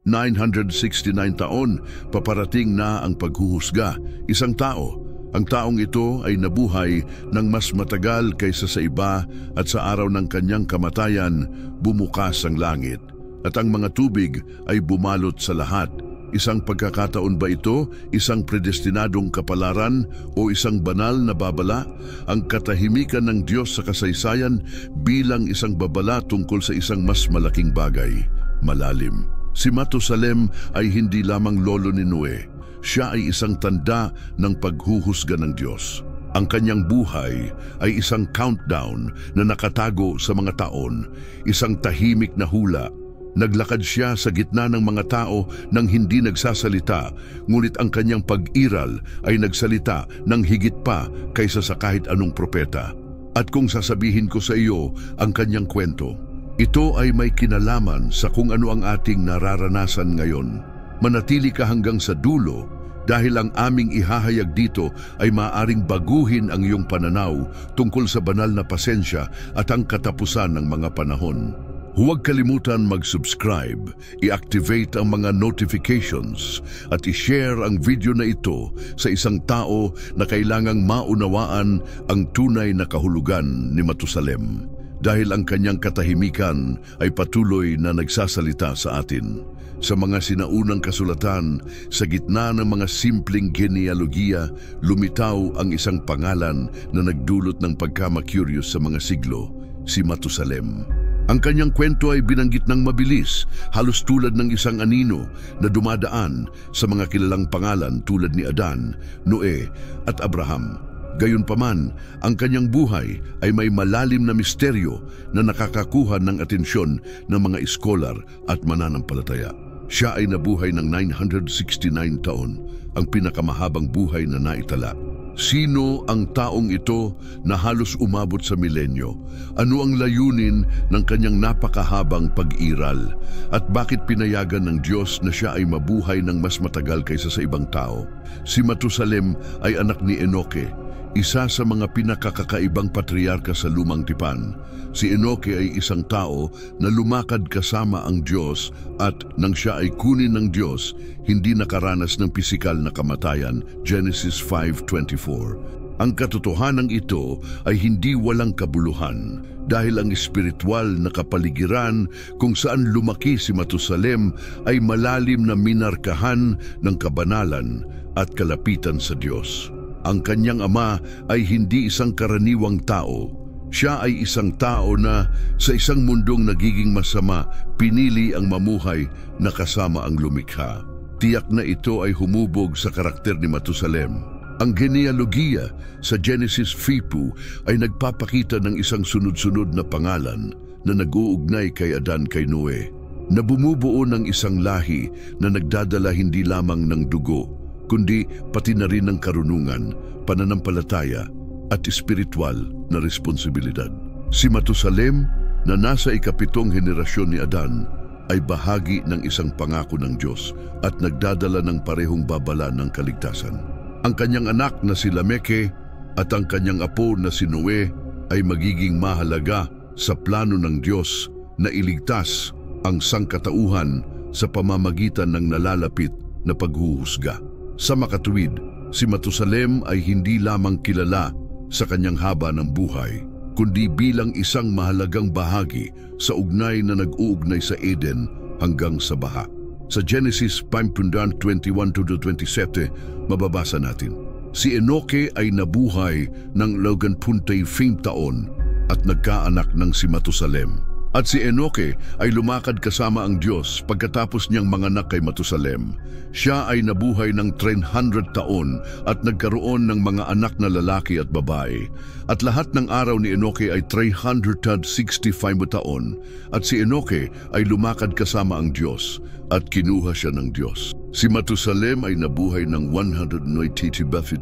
969 taon, paparating na ang paghuhusga. Isang tao. Ang taong ito ay nabuhay ng mas matagal kaysa sa iba at sa araw ng kanyang kamatayan, bumukas ang langit. At ang mga tubig ay bumalot sa lahat. Isang pagkakataon ba ito? Isang predestinadong kapalaran o isang banal na babala? Ang katahimikan ng Diyos sa kasaysayan bilang isang babala tungkol sa isang mas malaking bagay, malalim. Si Matusalem ay hindi lamang lolo ni Noe. Siya ay isang tanda ng paghuhusga ng Diyos. Ang kanyang buhay ay isang countdown na nakatago sa mga taon, isang tahimik na hula. Naglakad siya sa gitna ng mga tao nang hindi nagsasalita, ngunit ang kanyang pag-iral ay nagsalita ng higit pa kaysa sa kahit anong propeta. At kung sasabihin ko sa iyo ang kanyang kwento, ito ay may kinalaman sa kung ano ang ating nararanasan ngayon. Manatili ka hanggang sa dulo dahil ang aming ihahayag dito ay maaaring baguhin ang iyong pananaw tungkol sa banal na pasensya at ang katapusan ng mga panahon. Huwag kalimutan mag-subscribe, i-activate ang mga notifications at i-share ang video na ito sa isang tao na kailangang maunawaan ang tunay na kahulugan ni Matusalem. Dahil ang kanyang katahimikan ay patuloy na nagsasalita sa atin. Sa mga sinaunang kasulatan, sa gitna ng mga simpleng genealogiya, lumitaw ang isang pangalan na nagdulot ng pagkamakuryos sa mga siglo, si Matusalem. Ang kanyang kwento ay binanggit ng mabilis, halos tulad ng isang anino na dumadaan sa mga kilalang pangalan tulad ni Adan, Noe at Abraham. Gayunpaman, ang kanyang buhay ay may malalim na misteryo na nakakakuha ng atensyon ng mga iskolar at mananampalataya. Siya ay nabuhay ng 969 taon, ang pinakamahabang buhay na naitala. Sino ang taong ito na halos umabot sa milenyo? Ano ang layunin ng kanyang napakahabang pag-iral? At bakit pinayagan ng Diyos na siya ay mabuhay ng mas matagal kaysa sa ibang tao? Si Matusalem ay anak ni Enoke, isa sa mga pinakakakaibang patriarka sa Lumang Tipan. Si Enoke ay isang tao na lumakad kasama ang Diyos at nang siya ay kunin ng Diyos, hindi nakaranas ng pisikal na kamatayan, Genesis 5:24. Ang katotohanan ito ay hindi walang kabuluhan dahil ang espiritual na kapaligiran kung saan lumaki si Matusalem ay malalim na minarkahan ng kabanalan at kalapitan sa Diyos. Ang kanyang ama ay hindi isang karaniwang tao. Siya ay isang tao na sa isang mundong nagiging masama, pinili ang mamuhay na kasama ang lumikha. Tiyak na ito ay humubog sa karakter ni Matusalem. Ang genealogiya sa Genesis 5 ay nagpapakita ng isang sunod-sunod na pangalan na nag-uugnay kay Adan kay Noe, na bumubuo ng isang lahi na nagdadala hindi lamang ng dugo, kundi pati na rin ng karunungan, pananampalataya at espiritual na responsibilidad. Si Matusalem na nasa ikapitong henerasyon ni Adan ay bahagi ng isang pangako ng Diyos at nagdadala ng parehong babala ng kaligtasan. Ang kanyang anak na si Lameke at ang kanyang apo na si Noe ay magiging mahalaga sa plano ng Diyos na iligtas ang sangkatauhan sa pamamagitan ng nalalapit na paghuhusga. Sa makatuwid, si Matusalem ay hindi lamang kilala sa kanyang haba ng buhay, kundi bilang isang mahalagang bahagi sa ugnay na nag-uugnay sa Eden hanggang sa baha. Sa Genesis 5:21-27, mababasa natin, si Enoke ay nabuhay ng 85 taon at nagkaanak ng si Matusalem. At si Enoke ay lumakad kasama ang Diyos pagkatapos niyang manganak kay Matusalem. Siya ay nabuhay ng 300 taon at nagkaroon ng mga anak na lalaki at babae. At lahat ng araw ni Enoke ay 365 taon. At si Enoke ay lumakad kasama ang Diyos at kinuha siya ng Diyos. Si Matusalem ay nabuhay ng 190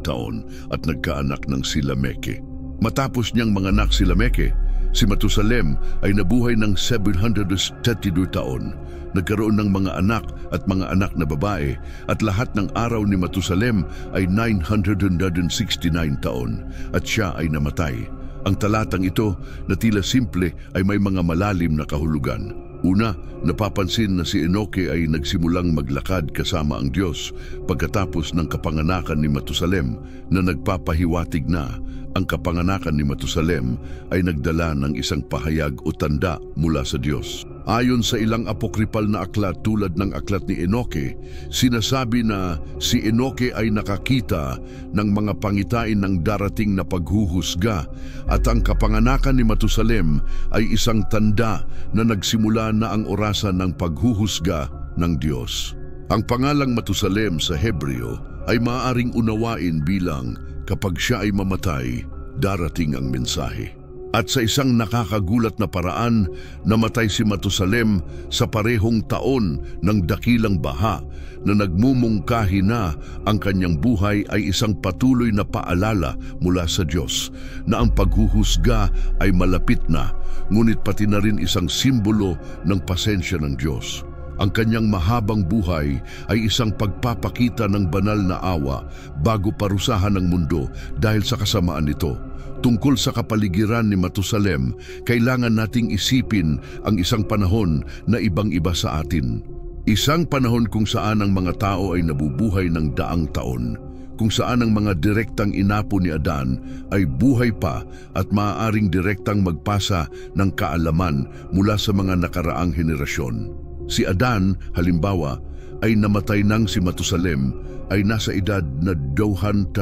taon at nagkaanak ng si Lameke. Matapos niyang manganak si Lameke, si Matusalem ay nabuhay ng 732 taon. Nagkaroon ng mga anak at mga anak na babae at lahat ng araw ni Matusalem ay 969 taon at siya ay namatay. Ang talatang ito na tila simple ay may mga malalim na kahulugan. Una, napapansin na si Enoke ay nagsimulang maglakad kasama ang Diyos pagkatapos ng kapanganakan ni Matusalem na nagpapahiwatig na ang kapanganakan ni Matusalem ay nagdala ng isang pahayag o tanda mula sa Diyos. Ayon sa ilang apokripal na aklat tulad ng aklat ni Enoke, sinasabi na si Enoke ay nakakita ng mga pangitain ng darating na paghuhusga at ang kapanganakan ni Matusalem ay isang tanda na nagsimula na ang orasan ng paghuhusga ng Diyos. Ang pangalang Matusalem sa Hebreo ay maaaring unawain bilang kapag siya ay mamatay, darating ang mensahe. At sa isang nakakagulat na paraan, namatay si Matusalem sa parehong taon ng dakilang baha na nagmumungkahi na ang kanyang buhay ay isang patuloy na paalala mula sa Diyos na ang paghuhusga ay malapit na, ngunit pati na rin isang simbolo ng pasensya ng Diyos. Ang kanyang mahabang buhay ay isang pagpapakita ng banal na awa bago parusahan ng mundo dahil sa kasamaan nito. Tungkol sa kapaligiran ni Matusalem, kailangan nating isipin ang isang panahon na ibang-iba sa atin. Isang panahon kung saan ang mga tao ay nabubuhay ng daang taon, kung saan ang mga direktang inapo ni Adan ay buhay pa at maaaring direktang magpasa ng kaalaman mula sa mga nakaraang henerasyon. Si Adan, halimbawa, ay namatay nang si Matusalem ay nasa edad na 230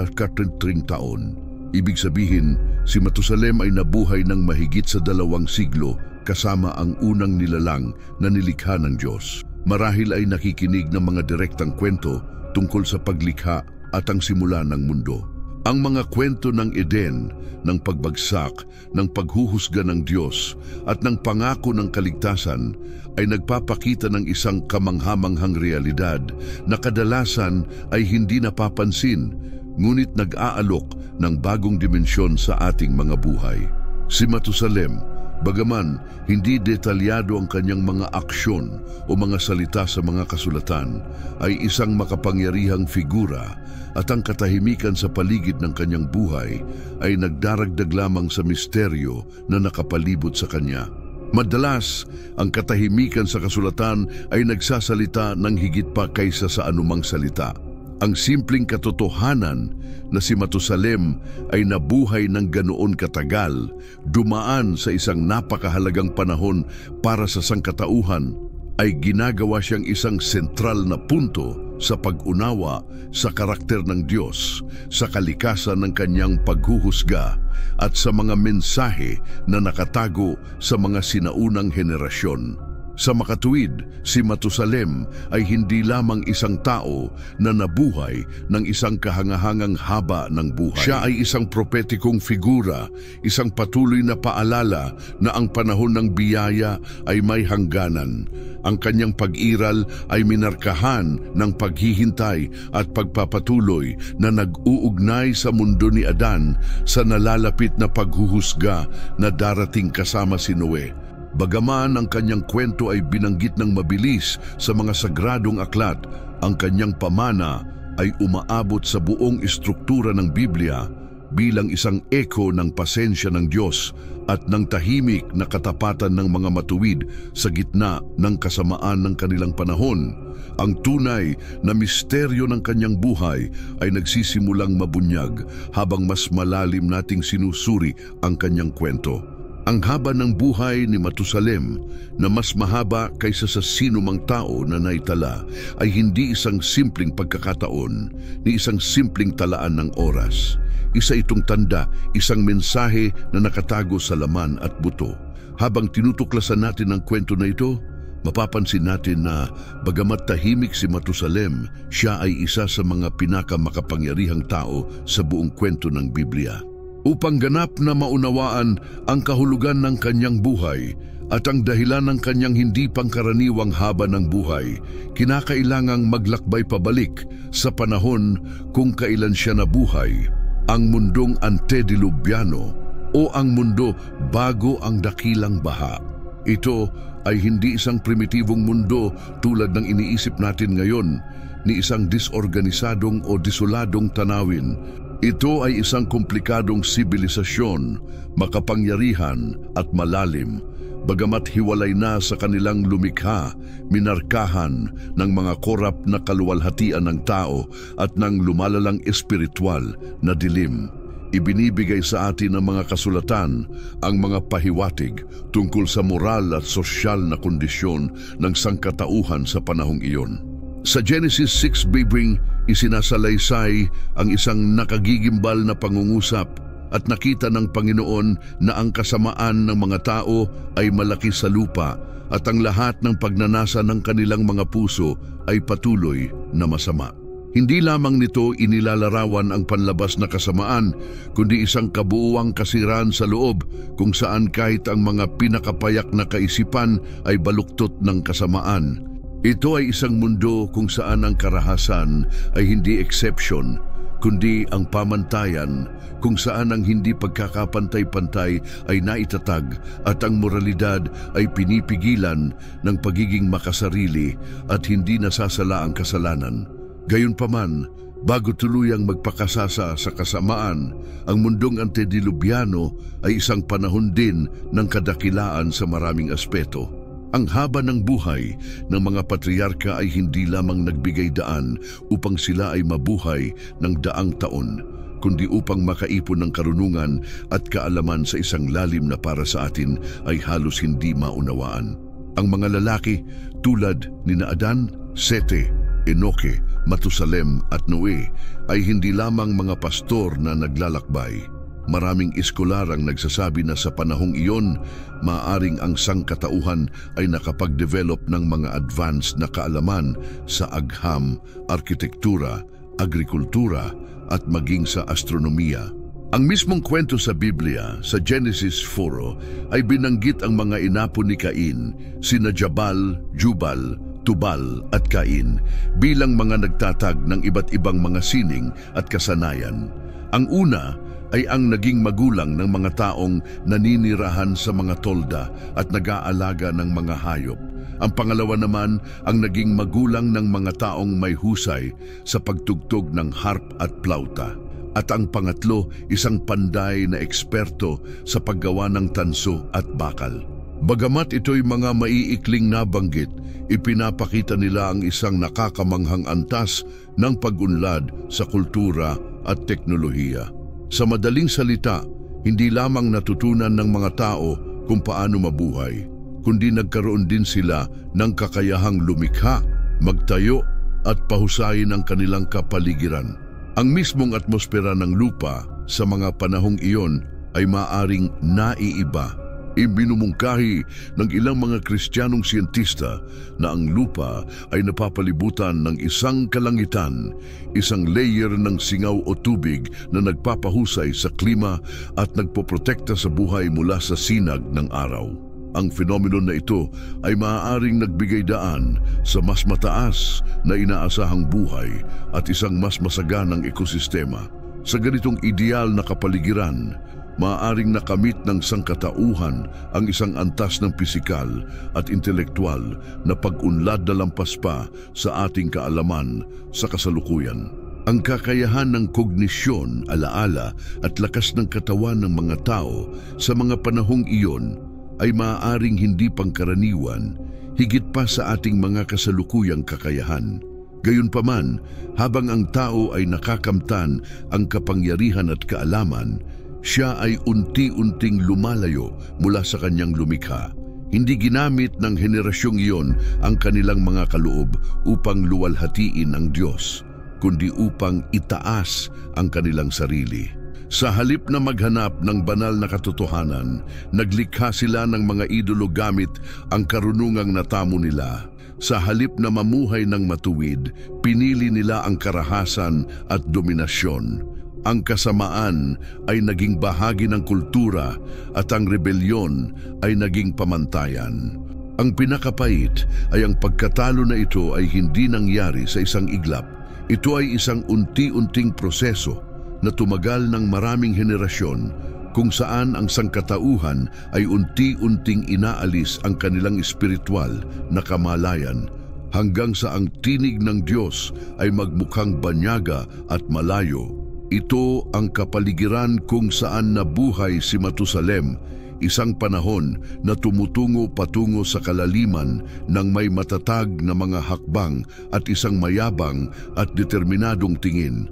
taon. Ibig sabihin, si Matusalem ay nabuhay ng mahigit sa 2 siglo kasama ang unang nilalang na nilikha ng Diyos. Marahil ay nakikinig ng mga direktang kwento tungkol sa paglikha at ang simula ng mundo. Ang mga kwento ng Eden, ng pagbagsak, ng paghuhusga ng Diyos at ng pangako ng kaligtasan ay nagpapakita ng isang kamanghamanghang realidad na kadalasan ay hindi napapansin, ngunit nag-aalok ng bagong dimensyon sa ating mga buhay. Si Matusalem, bagaman hindi detalyado ang kanyang mga aksyon o mga salita sa mga kasulatan, ay isang makapangyarihang figura at ang katahimikan sa paligid ng kanyang buhay ay nagdaragdag lamang sa misteryo na nakapalibot sa kanya. Madalas, ang katahimikan sa kasulatan ay nagsasalita ng higit pa kaysa sa anumang salita. Ang simpleng katotohanan na si Matusalem ay nabuhay ng ganoon katagal, dumaan sa isang napakahalagang panahon para sa sangkatauhan, ay ginagawa siyang isang sentral na punto sa pag-unawa sa karakter ng Diyos, sa kalikasan ng kanyang paghuhusga at sa mga mensahe na nakatago sa mga sinaunang henerasyon. Sa makatuwid, si Matusalem ay hindi lamang isang tao na nabuhay ng isang kahangahangang haba ng buhay. Siya ay isang propetikong figura, isang patuloy na paalala na ang panahon ng biyaya ay may hangganan. Ang kanyang pag-iral ay minarkahan ng paghihintay at pagpapatuloy na nag-uugnay sa mundo ni Adan sa nalalapit na paghuhusga na darating kasama si Noe. Bagaman ang kanyang kwento ay binanggit ng mabilis sa mga sagradong aklat, ang kanyang pamana ay umaabot sa buong istruktura ng Biblia bilang isang eko ng pasensya ng Diyos at ng tahimik na katapatan ng mga matuwid sa gitna ng kasamaan ng kanilang panahon. Ang tunay na misteryo ng kanyang buhay ay nagsisimulang mabunyag habang mas malalim nating sinusuri ang kanyang kwento. Ang haba ng buhay ni Matusalem na mas mahaba kaysa sa sinumang tao na naitala ay hindi isang simpleng pagkakataon ni isang simpleng talaan ng oras. Isa itong tanda, isang mensahe na nakatago sa laman at buto. Habang tinutuklasan natin ang kwento na ito, mapapansin natin na bagamat tahimik si Matusalem, siya ay isa sa mga pinakamakapangyarihang tao sa buong kwento ng Biblia. Upang ganap na maunawaan ang kahulugan ng kanyang buhay at ang dahilan ng kanyang hindi pangkaraniwang haba ng buhay, kinakailangang maglakbay pabalik sa panahon kung kailan siya nabuhay, ang mundong antedilubyano o ang mundo bago ang dakilang baha. Ito ay hindi isang primitibong mundo tulad ng iniisip natin ngayon, ni isang disorganisadong o desoladong tanawin. Ito ay isang komplikadong sibilisasyon, makapangyarihan at malalim. Bagamat hiwalay na sa kanilang lumikha, minarkahan ng mga korap na kaluwalhatian ng tao at ng lumalalang espiritual na dilim. Ibinibigay sa atin ng mga kasulatan ang mga pahiwatig tungkol sa moral at sosyal na kondisyon ng sangkatauhan sa panahong iyon. Sa Genesis 6:20, isinasalaysay ang isang nakagigimbal na pangungusap at nakita ng Panginoon na ang kasamaan ng mga tao ay malaki sa lupa at ang lahat ng pagnanasa ng kanilang mga puso ay patuloy na masama. Hindi lamang nito inilalarawan ang panlabas na kasamaan, kundi isang kabuuang kasiraan sa loob kung saan kahit ang mga pinakapayak na kaisipan ay baluktot ng kasamaan. Ito ay isang mundo kung saan ang karahasan ay hindi exception, kundi ang pamantayan, kung saan ang hindi pagkakapantay-pantay ay naitatag at ang moralidad ay pinipigilan ng pagiging makasarili at hindi nasasala ang kasalanan. Gayunpaman, bago tuluyang magpakasasa sa kasamaan, ang mundong antedilubyano ay isang panahon din ng kadakilaan sa maraming aspeto. Ang haba ng buhay ng mga patriarka ay hindi lamang nagbigay daan upang sila ay mabuhay ng daang taon, kundi upang makaipon ng karunungan at kaalaman sa isang lalim na para sa atin ay halos hindi maunawaan. Ang mga lalaki tulad ni Adan, Sete, Enoke, Matusalem at Noe ay hindi lamang mga pastor na naglalakbay. Maraming eskolar ang nagsasabi na sa panahong iyon, maaring ang sangkatauhan ay nakapag-develop ng mga advanced na kaalaman sa agham, arkitektura, agrikultura at maging sa astronomiya. Ang mismong kwento sa Biblia, sa Genesis 4, ay binanggit ang mga inapo ni Cain, sina Jabal, Jubal, Tubal at Cain, bilang mga nagtatag ng iba't ibang mga sining at kasanayan. Ang una ay ang naging magulang ng mga taong naninirahan sa mga tolda at nag-aalaga ng mga hayop. Ang pangalawa naman ang naging magulang ng mga taong may husay sa pagtugtog ng harp at plauta. At ang pangatlo, isang panday na eksperto sa paggawa ng tanso at bakal. Bagamat ito'y mga maiikling nabanggit, ipinapakita nila ang isang nakakamanghang antas ng pag-unlad sa kultura at teknolohiya. Sa madaling salita, hindi lamang natutunan ng mga tao kung paano mabuhay, kundi nagkaroon din sila ng kakayahang lumikha, magtayo at pahusayin ang kanilang kapaligiran. Ang mismong atmosfera ng lupa sa mga panahong iyon ay maaring naiiba. Ibinumungkahi ng ilang mga Kristiyanong siyentista na ang lupa ay napapalibutan ng isang kalangitan, isang layer ng singaw o tubig na nagpapahusay sa klima at nagpoprotekta sa buhay mula sa sinag ng araw. Ang phenomenon na ito ay maaaring nagbigay daan sa mas mataas na inaasahang buhay at isang mas masaganang ekosistema. Sa ganitong ideal na kapaligiran, maaaring nakamit ng sangkatauhan ang isang antas ng pisikal at intelektual na pag-unlad na lampas pa sa ating kaalaman sa kasalukuyan. Ang kakayahan ng kognisyon, alaala at lakas ng katawan ng mga tao sa mga panahong iyon ay maaaring hindi pangkaraniwan higit pa sa ating mga kasalukuyang kakayahan. Gayunpaman, habang ang tao ay nakakamtan ang kapangyarihan at kaalaman, siya ay unti-unting lumalayo mula sa kanyang lumikha. Hindi ginamit ng henerasyong iyon ang kanilang mga kaloob upang luwalhatiin ang Diyos, kundi upang itaas ang kanilang sarili. Sa halip na maghanap ng banal na katotohanan, naglikha sila ng mga idolo gamit ang karunungang natamo nila. Sa halip na mamuhay ng matuwid, pinili nila ang karahasan at dominasyon. Ang kasamaan ay naging bahagi ng kultura at ang rebelyon ay naging pamantayan. Ang pinakapait ay ang pagkatalo na ito ay hindi nangyari sa isang iglap. Ito ay isang unti-unting proseso na tumagal ng maraming henerasyon kung saan ang sangkatauhan ay unti-unting inaalis ang kanilang espiritual na kamalayan hanggang sa ang tinig ng Diyos ay magmukhang banyaga at malayo. Ito ang kapaligiran kung saan nabuhay si Matusalem, isang panahon na tumutungo patungo sa kalaliman ng may matatag na mga hakbang at isang mayabang at determinadong tingin.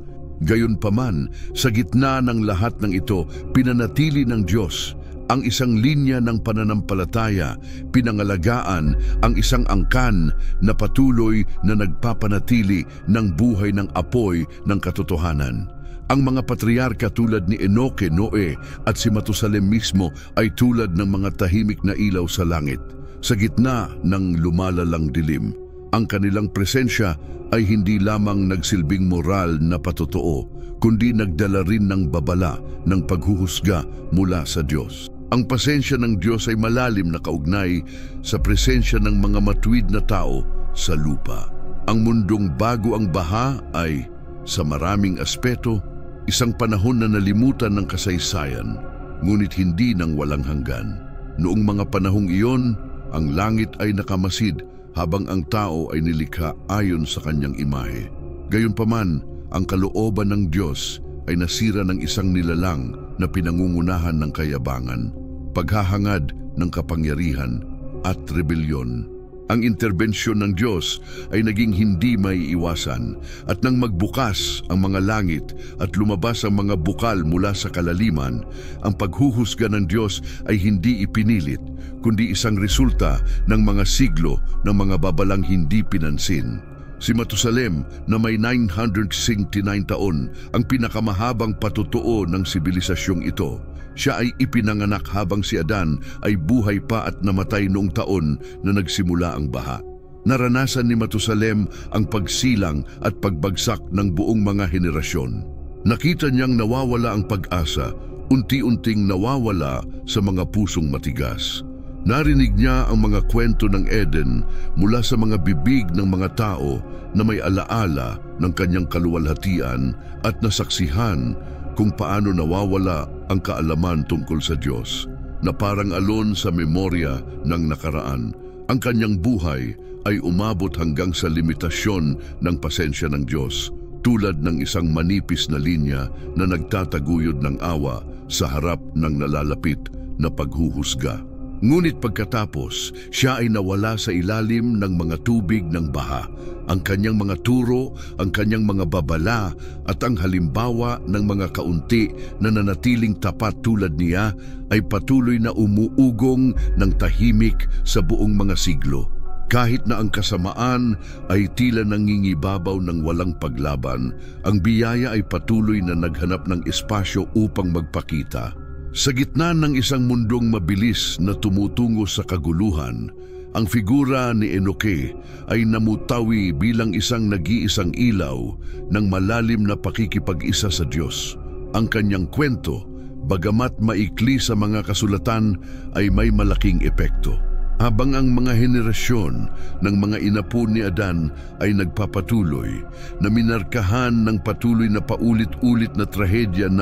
Gayunpaman, sa gitna ng lahat ng ito, pinanatili ng Diyos ang isang linya ng pananampalataya, pinangalagaan ang isang angkan na patuloy na nagpapanatili ng buhay ng apoy ng katotohanan. Ang mga patriarka tulad ni Enoke, Noe at si Matusalem mismo ay tulad ng mga tahimik na ilaw sa langit. Sa gitna ng lumalalang dilim, ang kanilang presensya ay hindi lamang nagsilbing moral na patotoo, kundi nagdala rin ng babala ng paghuhusga mula sa Diyos. Ang pasensya ng Diyos ay malalim na kaugnay sa presensya ng mga matuwid na tao sa lupa. Ang mundong bago ang baha ay, sa maraming aspeto, isang panahon na nalimutan ng kasaysayan, ngunit hindi ng walang hanggan. Noong mga panahong iyon, ang langit ay nakamasid habang ang tao ay nilikha ayon sa kanyang imahe. Gayunpaman, ang kalooban ng Diyos ay nasira ng isang nilalang na pinangungunahan ng kayabangan, paghahangad ng kapangyarihan at rebelyon. Ang interbensyon ng Diyos ay naging hindi maiiwasan at nang magbukas ang mga langit at lumabas ang mga bukal mula sa kalaliman, ang paghuhusga ng Diyos ay hindi ipinilit, kundi isang resulta ng mga siglo ng mga babalang hindi pinansin. Si Matusalem na may 969 taon ang pinakamahabang patotoo ng sibilisasyong ito. Siya ay ipinanganak habang si Adan ay buhay pa at namatay noong taon na nagsimula ang baha. Naranasan ni Matusalem ang pagsilang at pagbagsak ng buong mga henerasyon. Nakita niyang nawawala ang pag-asa, unti-unting nawawala sa mga pusong matigas. Narinig niya ang mga kwento ng Eden mula sa mga bibig ng mga tao na may alaala ng kanyang kaluwalhatian at nasaksihan kung paano nawawala ang kaalaman tungkol sa Diyos, na parang alon sa memorya ng nakaraan. Ang kanyang buhay ay umabot hanggang sa limitasyon ng pasensya ng Diyos, tulad ng isang manipis na linya na nagtataguyod ng awa sa harap ng nalalapit na paghuhusga. Ngunit pagkatapos, siya ay nawala sa ilalim ng mga tubig ng baha. Ang kanyang mga turo, ang kanyang mga babala at ang halimbawa ng mga kaunti na nanatiling tapat tulad niya ay patuloy na umuugong ng tahimik sa buong mga siglo. Kahit na ang kasamaan ay tila nangingibabaw ng walang paglaban, ang biyaya ay patuloy na naghanap ng espasyo upang magpakita. Sa gitna ng isang mundong mabilis na tumutungo sa kaguluhan, ang figura ni Enoke ay namutawi bilang isang nag-iisang ilaw ng malalim na pakikipag-isa sa Diyos. Ang kanyang kwento, bagamat maikli sa mga kasulatan, ay may malaking epekto. Habang ang mga henerasyon ng mga inapo ni Adan ay nagpapatuloy na minarkahan ng patuloy na paulit-ulit na trahedya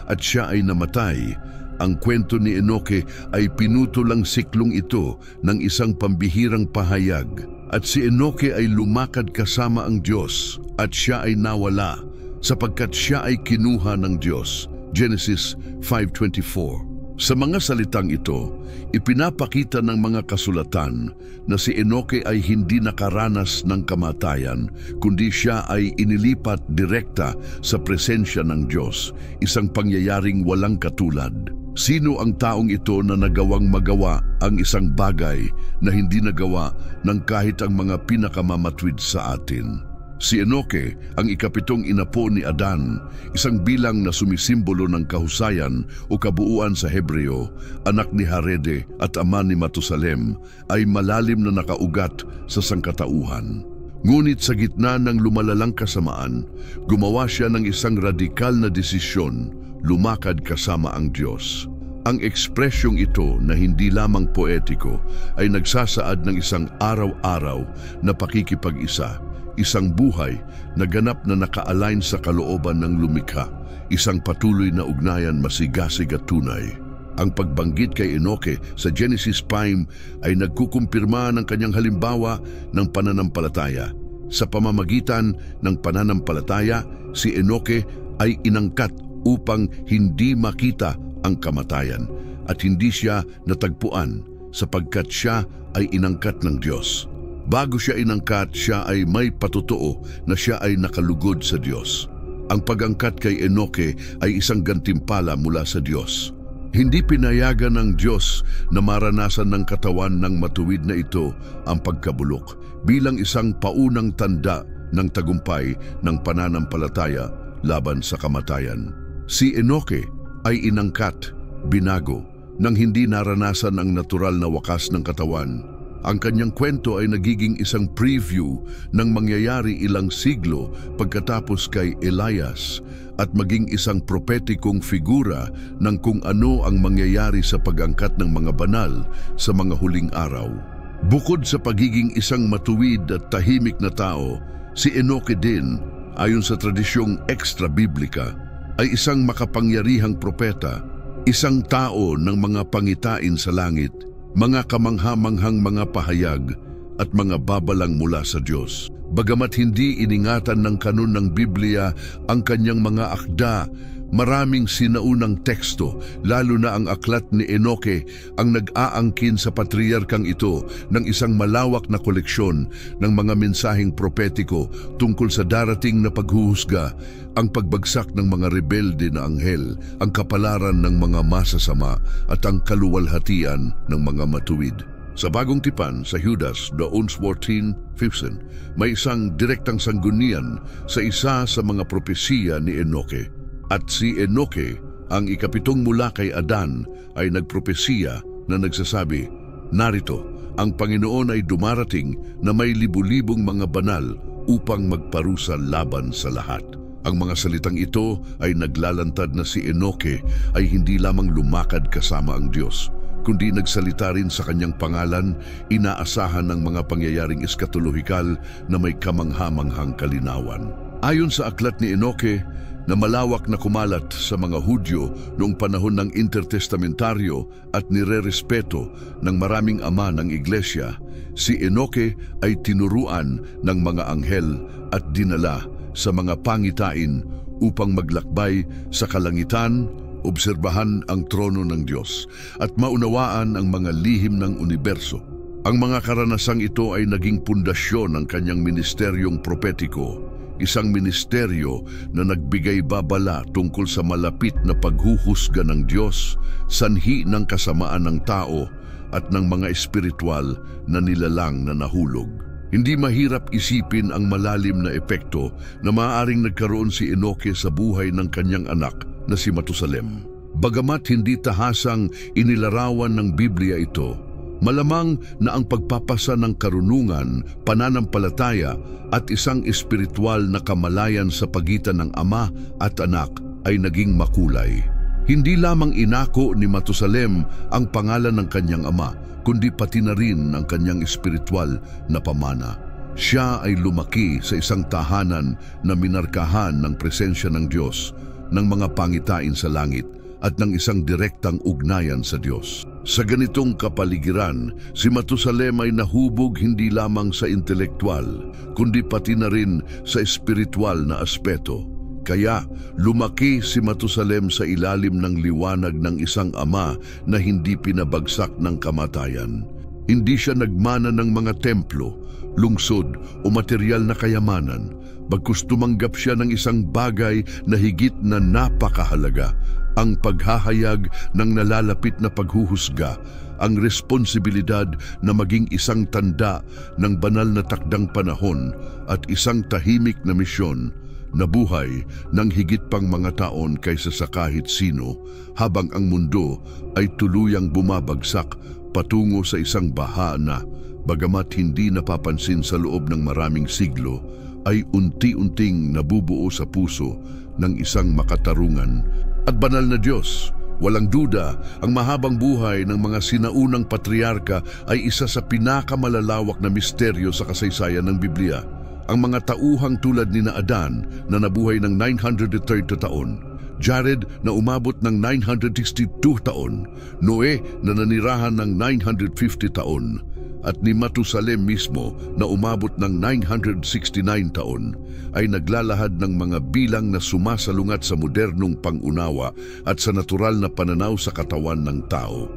at siya ay namatay, ang kwento ni Enoke ay pinutulang siklong ito ng isang pambihirang pahayag. At si Enoke ay lumakad kasama ang Diyos at siya ay nawala sapagkat siya ay kinuha ng Diyos. Genesis 5:24. Sa mga salitang ito, ipinapakita ng mga kasulatan na si Enoke ay hindi nakaranas ng kamatayan, kundi siya ay inilipat direkta sa presensya ng Diyos, isang pangyayaring walang katulad. Sino ang taong ito na nagawang magawa ang isang bagay na hindi nagawa ng kahit ang mga pinakamamatwid sa atin? Si Enoke, ang ikapitong inapo ni Adan, isang bilang na sumisimbolo ng kahusayan o kabuuan sa Hebreo, anak ni Harede at ama ni Matusalem, ay malalim na nakaugat sa sangkatauhan. Ngunit sa gitna ng lumalalang kasamaan, gumawa siya ng isang radikal na desisyon, lumakad kasama ang Diyos. Ang ekspresyong ito na hindi lamang poetiko ay nagsasaad ng isang araw-araw na pakikipag-isa, isang buhay na ganap na naka-align sa kalooban ng lumikha, isang patuloy na ugnayan masigasig at tunay. Ang pagbanggit kay Enoke sa Genesis 5 ay nagkukumpirma ng kanyang halimbawa ng pananampalataya. Sa pamamagitan ng pananampalataya, si Enoke ay inangkat upang hindi makita ang kamatayan. at hindi siya natagpuan sapagkat siya ay inangkat ng Diyos. Bago siya inangkat, siya ay may patotoo na siya ay nakalugod sa Diyos. Ang pag-angkat kay Enoke ay isang gantimpala mula sa Diyos. Hindi pinayagan ng Diyos na maranasan ng katawan ng matuwid na ito ang pagkabulok bilang isang paunang tanda ng tagumpay ng pananampalataya laban sa kamatayan. Si Enoke ay inangkat, binago, nang hindi naranasan ang natural na wakas ng katawan. Ang kanyang kwento ay nagiging isang preview ng mangyayari ilang siglo pagkatapos kay Elias at maging isang propetikong figura ng kung ano ang mangyayari sa pag-angkat ng mga banal sa mga huling araw. Bukod sa pagiging isang matuwid at tahimik na tao, si Enoke din, ayon sa tradisyong extra-biblika, ay isang makapangyarihang propeta, isang tao ng mga pangitain sa langit, mga kamangha-manghang mga pahayag at mga babalang mula sa Diyos. Bagamat hindi iningatan ng kanun ng Biblia ang kanyang mga akda, maraming sinaunang teksto, lalo na ang aklat ni Enoke, ang nag-aangkin sa patriarkang ito ng isang malawak na koleksyon ng mga mensaheng propetiko tungkol sa darating na paghuhusga, ang pagbagsak ng mga rebelde na anghel, ang kapalaran ng mga masasama at ang kaluwalhatian ng mga matuwid. Sa Bagong Tipan, sa Judas 2:14-15, may isang direktang sanggunian sa isa sa mga propesiya ni Enoke. At si Enoke, ang ikapitong mula kay Adan, ay nagpropesiya na nagsasabi, "Narito, ang Panginoon ay dumarating na may libu-libong mga banal upang magparusa laban sa lahat." Ang mga salitang ito ay naglalantad na si Enoke ay hindi lamang lumakad kasama ang Diyos, kundi nagsalita rin sa kanyang pangalan, inaasahan ng mga pangyayaring eskatolohikal na may kamangha-manghang kalinawan. Ayon sa aklat ni Enoke, na malawak na kumalat sa mga Hudyo noong panahon ng intertestamentaryo at nirerespeto ng maraming ama ng iglesia, si Enoke ay tinuruan ng mga anghel at dinala sa mga pangitain upang maglakbay sa kalangitan, obserbahan ang trono ng Diyos at maunawaan ang mga lihim ng universo. Ang mga karanasang ito ay naging pundasyon ng kanyang ministeryong propetiko, isang ministeryo na nagbigay babala tungkol sa malapit na paghuhusga ng Diyos, sanhi ng kasamaan ng tao at ng mga espiritual na nilalang na nahulog. Hindi mahirap isipin ang malalim na epekto na maaaring nagkaroon si Enoke sa buhay ng kanyang anak na si Matusalem. Bagamat hindi tahasang inilarawan ng Biblia ito, malamang na ang pagpapasa ng karunungan, pananampalataya at isang espiritual na kamalayan sa pagitan ng ama at anak ay naging makulay. Hindi lamang inako ni Matusalem ang pangalan ng kanyang ama, kundi pati na rin ang kanyang espiritual na pamana. Siya ay lumaki sa isang tahanan na minarkahan ng presensya ng Diyos, ng mga pangitain sa langit at ng isang direktang ugnayan sa Diyos. Sa ganitong kapaligiran, si Matusalem ay nahubog hindi lamang sa intelektual, kundi pati na rin sa espiritual na aspeto. Kaya lumaki si Matusalem sa ilalim ng liwanag ng isang ama na hindi pinabagsak ng kamatayan. Hindi siya nagmana ng mga templo, lungsod o material na kayamanan, bagkus tumanggap siya ng isang bagay na higit na napakahalaga, ang paghahayag ng nalalapit na paghuhusga, ang responsibilidad na maging isang tanda ng banal na takdang panahon at isang tahimik na misyon na buhay ng higit pang mga taon kaysa sa kahit sino, habang ang mundo ay tuluyang bumabagsak patungo sa isang baha na, bagamat hindi napapansin sa loob ng maraming siglo, ay unti-unting nabubuo sa puso ng isang makatarungan at banal na Diyos. Walang duda, ang mahabang buhay ng mga sinaunang patriarka ay isa sa pinakamalalawak na misteryo sa kasaysayan ng Biblia. Ang mga tauhang tulad ni Adan na nabuhay ng 930 taon, Jared na umabot ng 962 taon, Noe na nanirahan ng 950 taon, at ni Matusalem mismo na umabot ng 969 taon ay naglalahad ng mga bilang na sumasalungat sa modernong pangunawa at sa natural na pananaw sa katawan ng tao.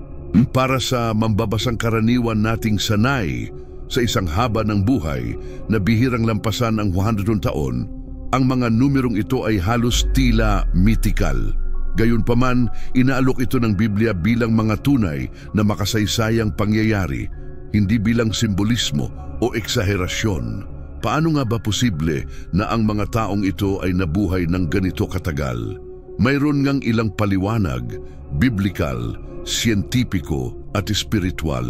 Para sa mambabasang karaniwan nating sanay sa isang haba ng buhay na bihirang lampasan ang 100 taon, ang mga numerong ito ay halos tila mythical. Gayunpaman, inaalok ito ng Biblia bilang mga tunay na makasaysayang pangyayari, hindi bilang simbolismo o eksaherasyon. Paano nga ba posible na ang mga taong ito ay nabuhay ng ganito katagal? Mayroon ngang ilang paliwanag, biblikal, siyentipiko at espiritual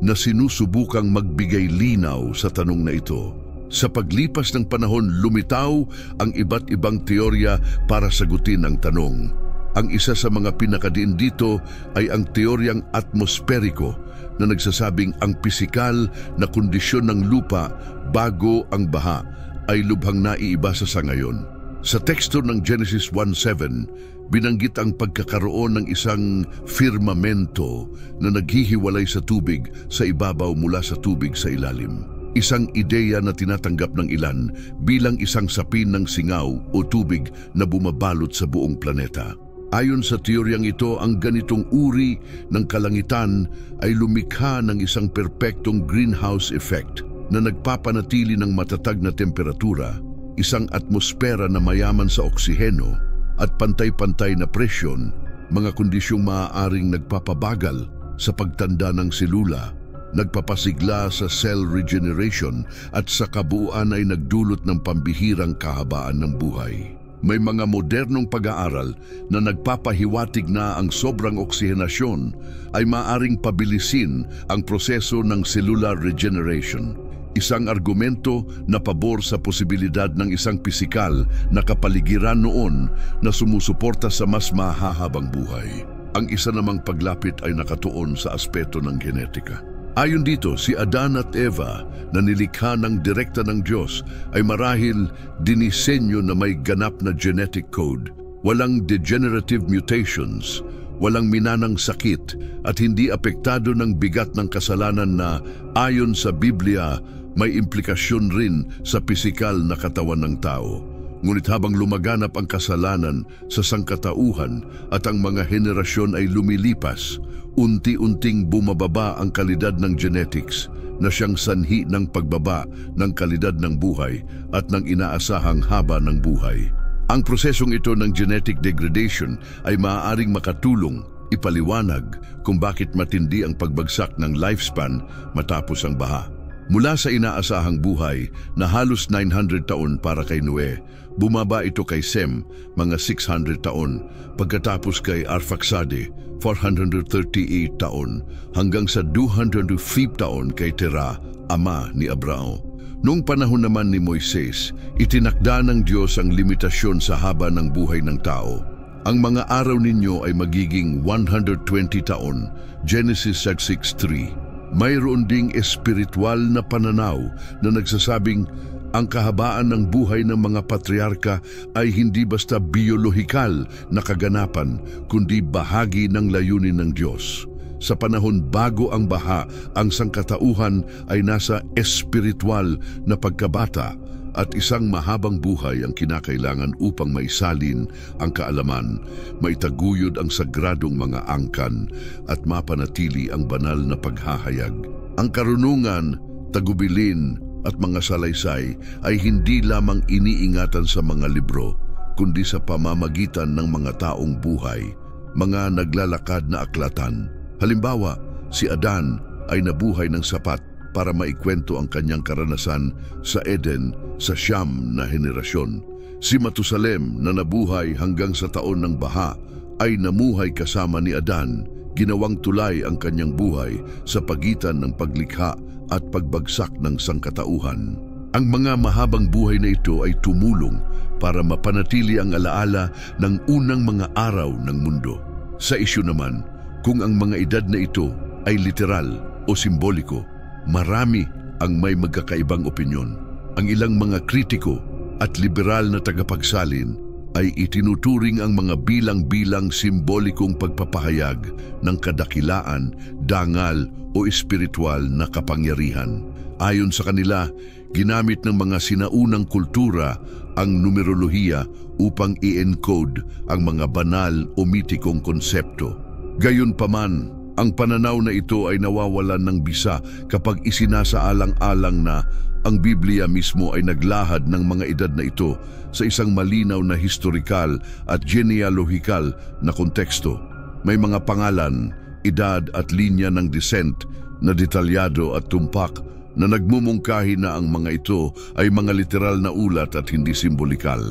na sinusubukang magbigay linaw sa tanong na ito. Sa paglipas ng panahon, lumitaw ang iba't ibang teorya para sagutin ang tanong. Ang isa sa mga pinakadiin dito ay ang teoryang atmosperiko na nagsasabing ang pisikal na kondisyon ng lupa bago ang baha ay lubhang naiiba sa ngayon. Sa teksto ng Genesis 1:7, binanggit ang pagkakaroon ng isang firmamento na naghihiwalay sa tubig sa ibabaw mula sa tubig sa ilalim. Isang ideya na tinatanggap ng ilan bilang isang sapin ng singaw o tubig na bumabalot sa buong planeta. Ayon sa teoryang ito, ang ganitong uri ng kalangitan ay lumikha ng isang perpektong greenhouse effect na nagpapanatili ng matatag na temperatura, isang atmosfera na mayaman sa oksiheno at pantay-pantay na presyon, mga kondisyong maaaring nagpapabagal sa pagtanda ng selula, nagpapasigla sa cell regeneration at sa kabuuan ay nagdulot ng pambihirang kahabaan ng buhay. May mga modernong pag-aaral na nagpapahiwatig na ang sobrang oksihenasyon ay maaring pabilisin ang proseso ng cellular regeneration, isang argumento na pabor sa posibilidad ng isang pisikal na kapaligiran noon na sumusuporta sa mas mahahabang buhay. Ang isa namang paglapit ay nakatuon sa aspeto ng genetika. Ayon dito, si Adan at Eva na nilikha ng direkta ng Diyos ay marahil dinisenyo na may ganap na genetic code, walang degenerative mutations, walang minanang sakit at hindi apektado ng bigat ng kasalanan na ayon sa Biblia may implikasyon rin sa pisikal na katawan ng tao. Ngunit habang lumaganap ang kasalanan sa sangkatauhan at ang mga henerasyon ay lumilipas, unti-unting bumababa ang kalidad ng genetics na siyang sanhi ng pagbaba ng kalidad ng buhay at ng inaasahang haba ng buhay. Ang prosesong ito ng genetic degradation ay maaaring makatulong ipaliwanag kung bakit matindi ang pagbagsak ng lifespan matapos ang baha. Mula sa inaasahang buhay na halos 900 taon para kay Noe, bumaba ito kay Sem, mga 600 taon, pagkatapos kay Arphaxade, 438 taon, hanggang sa 205 taon kay Terah, ama ni Abrao. Noong panahon naman ni Moises, itinakda ng Diyos ang limitasyon sa haba ng buhay ng tao. Ang mga araw ninyo ay magiging 120 taon, Genesis 6:3. Mayroon ding espiritual na pananaw na nagsasabing ang kahabaan ng buhay ng mga patriarka ay hindi basta biolohikal na kaganapan, kundi bahagi ng layunin ng Diyos. Sa panahon bago ang baha, ang sangkatauhan ay nasa espiritual na pagkabata at isang mahabang buhay ang kinakailangan upang maisalin ang kaalaman, maitaguyod ang sagradong mga angkan at mapanatili ang banal na paghahayag. Ang karunungan, tagubilin at mga salaysay ay hindi lamang iniingatan sa mga libro, kundi sa pamamagitan ng mga taong buhay, mga naglalakad na aklatan. Halimbawa, si Adan ay nabuhay ng sapat para maikwento ang kanyang karanasan sa Eden sa siyam na henerasyon. Si Matusalem na nabuhay hanggang sa taon ng baha ay namuhay kasama ni Adan, ginawang tulay ang kanyang buhay sa pagitan ng paglikha at pagbagsak ng sangkatauhan. Ang mga mahabang buhay na ito ay tumulong para mapanatili ang alaala ng unang mga araw ng mundo. Sa isyu naman, kung ang mga edad na ito ay literal o simboliko, marami ang may magkakaibang opinyon. Ang ilang mga kritiko at liberal na tagapagsalin ay itinuturing ang mga bilang-bilang simbolikong pagpapahayag ng kadakilaan, dangal o espiritual na kapangyarihan. Ayon sa kanila, ginamit ng mga sinaunang kultura ang numerolohiya upang i-encode ang mga banal o mitikong konsepto. Gayunpaman, ang pananaw na ito ay nawawalan ng bisa kapag isinasaalang-alang na ang Biblia mismo ay naglahad ng mga edad na ito sa isang malinaw na historikal at genealohikal na konteksto. May mga pangalan, edad at linya ng descent na detalyado at tumpak na nagmumungkahi na ang mga ito ay mga literal na ulat at hindi simbolikal.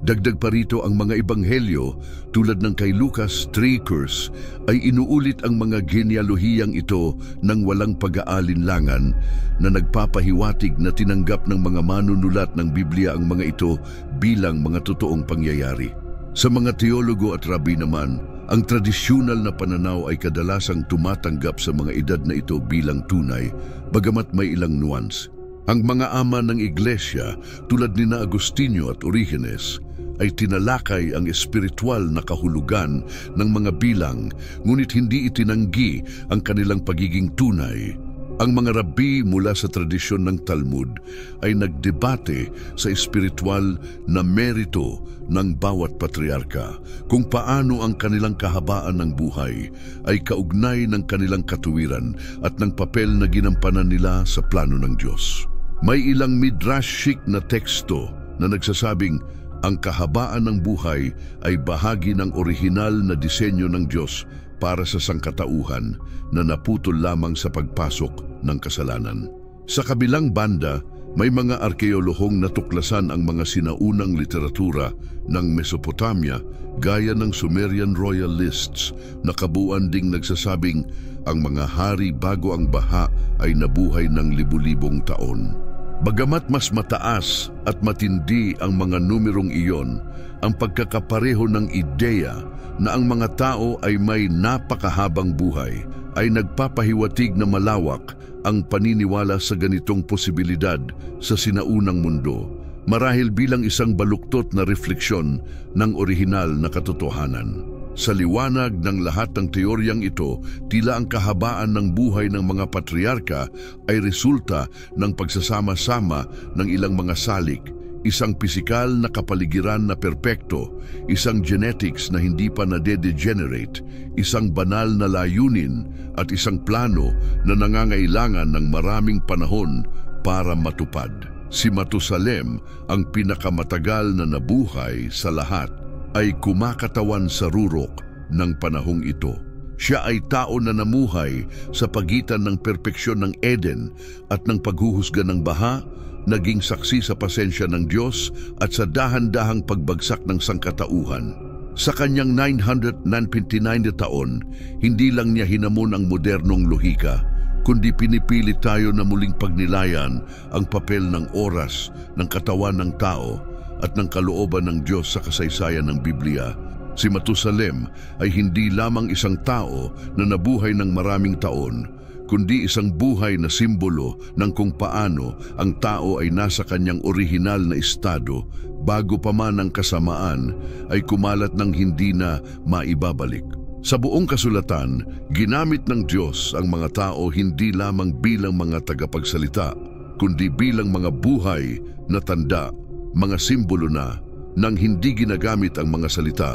Dagdag pa rito ang mga ebanghelyo tulad ng kay Lucas 3 curse ay inuulit ang mga genealohiyang ito ng walang pag-aalinlangan na nagpapahiwatig na tinanggap ng mga manunulat ng Biblia ang mga ito bilang mga totoong pangyayari. Sa mga teologo at rabi naman, ang tradisyonal na pananaw ay kadalasang tumatanggap sa mga edad na ito bilang tunay, bagamat may ilang nuance. Ang mga ama ng iglesia tulad ni Agustinio at Origenes ay tinalakay ang espiritual na kahulugan ng mga bilang, ngunit hindi itinanggi ang kanilang pagiging tunay. Ang mga rabbi mula sa tradisyon ng Talmud ay nagdebate sa espiritual na merito ng bawat patriarka, kung paano ang kanilang kahabaan ng buhay ay kaugnay ng kanilang katuwiran at ng papel na ginampanan nila sa plano ng Diyos. May ilang midrashic na teksto na nagsasabing ang kahabaan ng buhay ay bahagi ng orihinal na disenyo ng Diyos para sa sangkatauhan na naputol lamang sa pagpasok ng kasalanan. Sa kabilang banda, may mga arkeolohong natuklasan ang mga sinaunang literatura ng Mesopotamia gaya ng Sumerian royal lists na kabuuan ding nagsasabing ang mga hari bago ang baha ay nabuhay ng libu-libong taon. Bagamat mas mataas at matindi ang mga numerong iyon, ang pagkakapareho ng ideya na ang mga tao ay may napakahabang buhay ay nagpapahiwatig na malawak ang paniniwala sa ganitong posibilidad sa sinaunang mundo, marahil bilang isang baluktot na refleksyon ng orihinal na katotohanan. Sa liwanag ng lahat ng teoryang ito, tila ang kahabaan ng buhay ng mga patriarka ay resulta ng pagsasama-sama ng ilang mga salik, isang pisikal na kapaligiran na perpekto, isang genetics na hindi pa nade-degenerate, isang banal na layunin at isang plano na nangangailangan ng maraming panahon para matupad. Si Matusalem, ang pinakamatagal na nabuhay sa lahat, ay kumakatawan sa rurok ng panahong ito. Siya ay tao na namuhay sa pagitan ng perpeksyon ng Eden at ng paghuhusga ng baha, naging saksi sa pasensya ng Diyos at sa dahan-dahang pagbagsak ng sangkatauhan. Sa kanyang 999 na taon, hindi lang niya hinamon ang modernong lohika, kundi pinipilit tayo na muling pagnilayan ang papel ng oras ng katawan ng tao at ng kalooban ng Diyos sa kasaysayan ng Biblia. Si Matusalem ay hindi lamang isang tao na nabuhay ng maraming taon, kundi isang buhay na simbolo ng kung paano ang tao ay nasa kanyang orihinal na estado bago pa man ang kasamaan ay kumalat ng hindi na maibabalik. Sa buong kasulatan, ginamit ng Diyos ang mga tao hindi lamang bilang mga tagapagsalita, kundi bilang mga buhay na tanda, mga simbolo na, nang hindi ginagamit ang mga salita,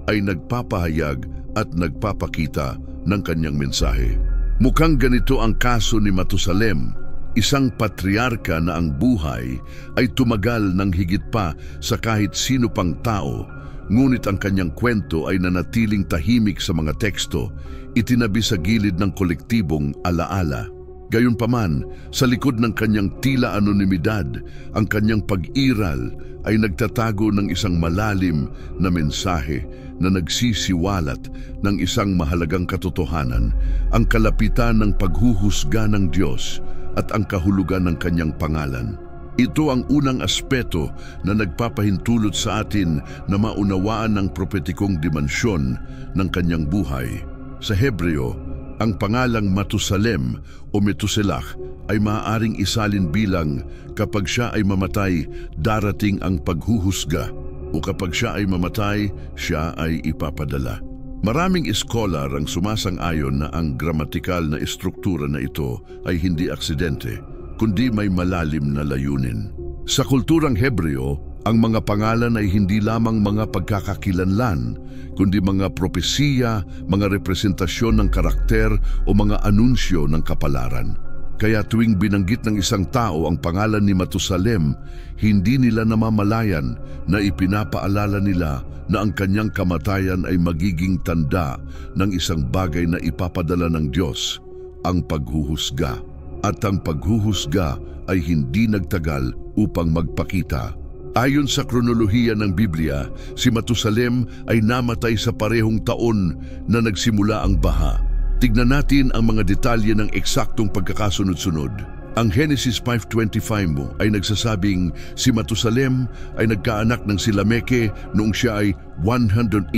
ay nagpapahayag at nagpapakita ng kanyang mensahe. Mukhang ganito ang kaso ni Matusalem, isang patriarka na ang buhay ay tumagal ng higit pa sa kahit sino pang tao, ngunit ang kanyang kwento ay nanatiling tahimik sa mga teksto, itinabi sa gilid ng kolektibong alaala. Gayunpaman, sa likod ng kanyang tila anonimidad, ang kanyang pag-iral ay nagtatago ng isang malalim na mensahe na nagsisiwalat ng isang mahalagang katotohanan, ang kalapitan ng paghuhusga ng Diyos at ang kahulugan ng kanyang pangalan. Ito ang unang aspeto na nagpapahintulot sa atin na maunawaan ng propetikong dimensyon ng kanyang buhay. Sa Hebreo, ang pangalang Matusalem o Metuselah ay maaaring isalin bilang kapag siya ay mamatay, darating ang paghuhusga. o kapag siya ay mamatay, siya ay ipapadala. Maraming iskolar ang sumasang-ayon na ang gramatikal na estruktura na ito ay hindi aksidente, kundi may malalim na layunin. Sa kulturang Hebreo, ang mga pangalan ay hindi lamang mga pagkakakilanlan, kundi mga propesiya, mga representasyon ng karakter o mga anunsyo ng kapalaran. Kaya tuwing binanggit ng isang tao ang pangalan ni Matusalem, hindi nila namamalayan na ipinapaalala nila na ang kanyang kamatayan ay magiging tanda ng isang bagay na ipapadala ng Diyos, ang paghuhusga. At ang paghuhusga ay hindi nagtagal upang magpakita. Ayon sa kronolohiya ng Biblia, si Matusalem ay namatay sa parehong taon na nagsimula ang baha. Tignan natin ang mga detalye ng eksaktong pagkakasunod-sunod. Ang Genesis 5:25 mo ay nagsasabing si Matusalem ay nagkaanak ng si Lameke noong siya ay 187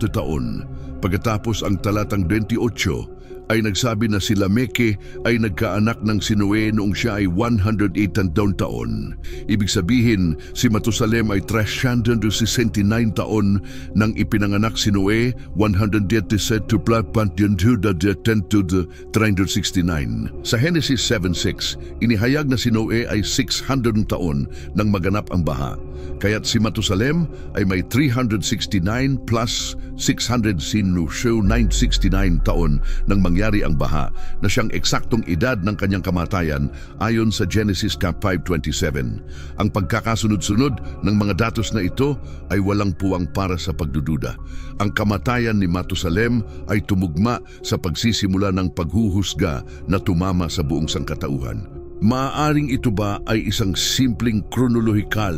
taon. Pagkatapos ang talatang 28 ay nagsabi na si Lameke ay nagkaanak ng si Noe noong siya ay 108 taon. Ibig sabihin, si Matusalem ay 369 taon nang ipinanganak si Noe, 117 to 369. Sa Genesis 7:6, inihayag na si Noe ay 600 taon nang maganap ang baha. Kaya't si Matusalem ay may 369 plus 600 969 taon nang mangyari ang baha na siyang eksaktong edad ng kanyang kamatayan ayon sa Genesis 5:27. Ang pagkakasunod-sunod ng mga datos na ito ay walang puwang para sa pagdududa. Ang kamatayan ni Matusalem ay tumugma sa pagsisimula ng paghuhusga na tumama sa buong sangkatauhan. Maaaring ito ba ay isang simpleng kronolohikal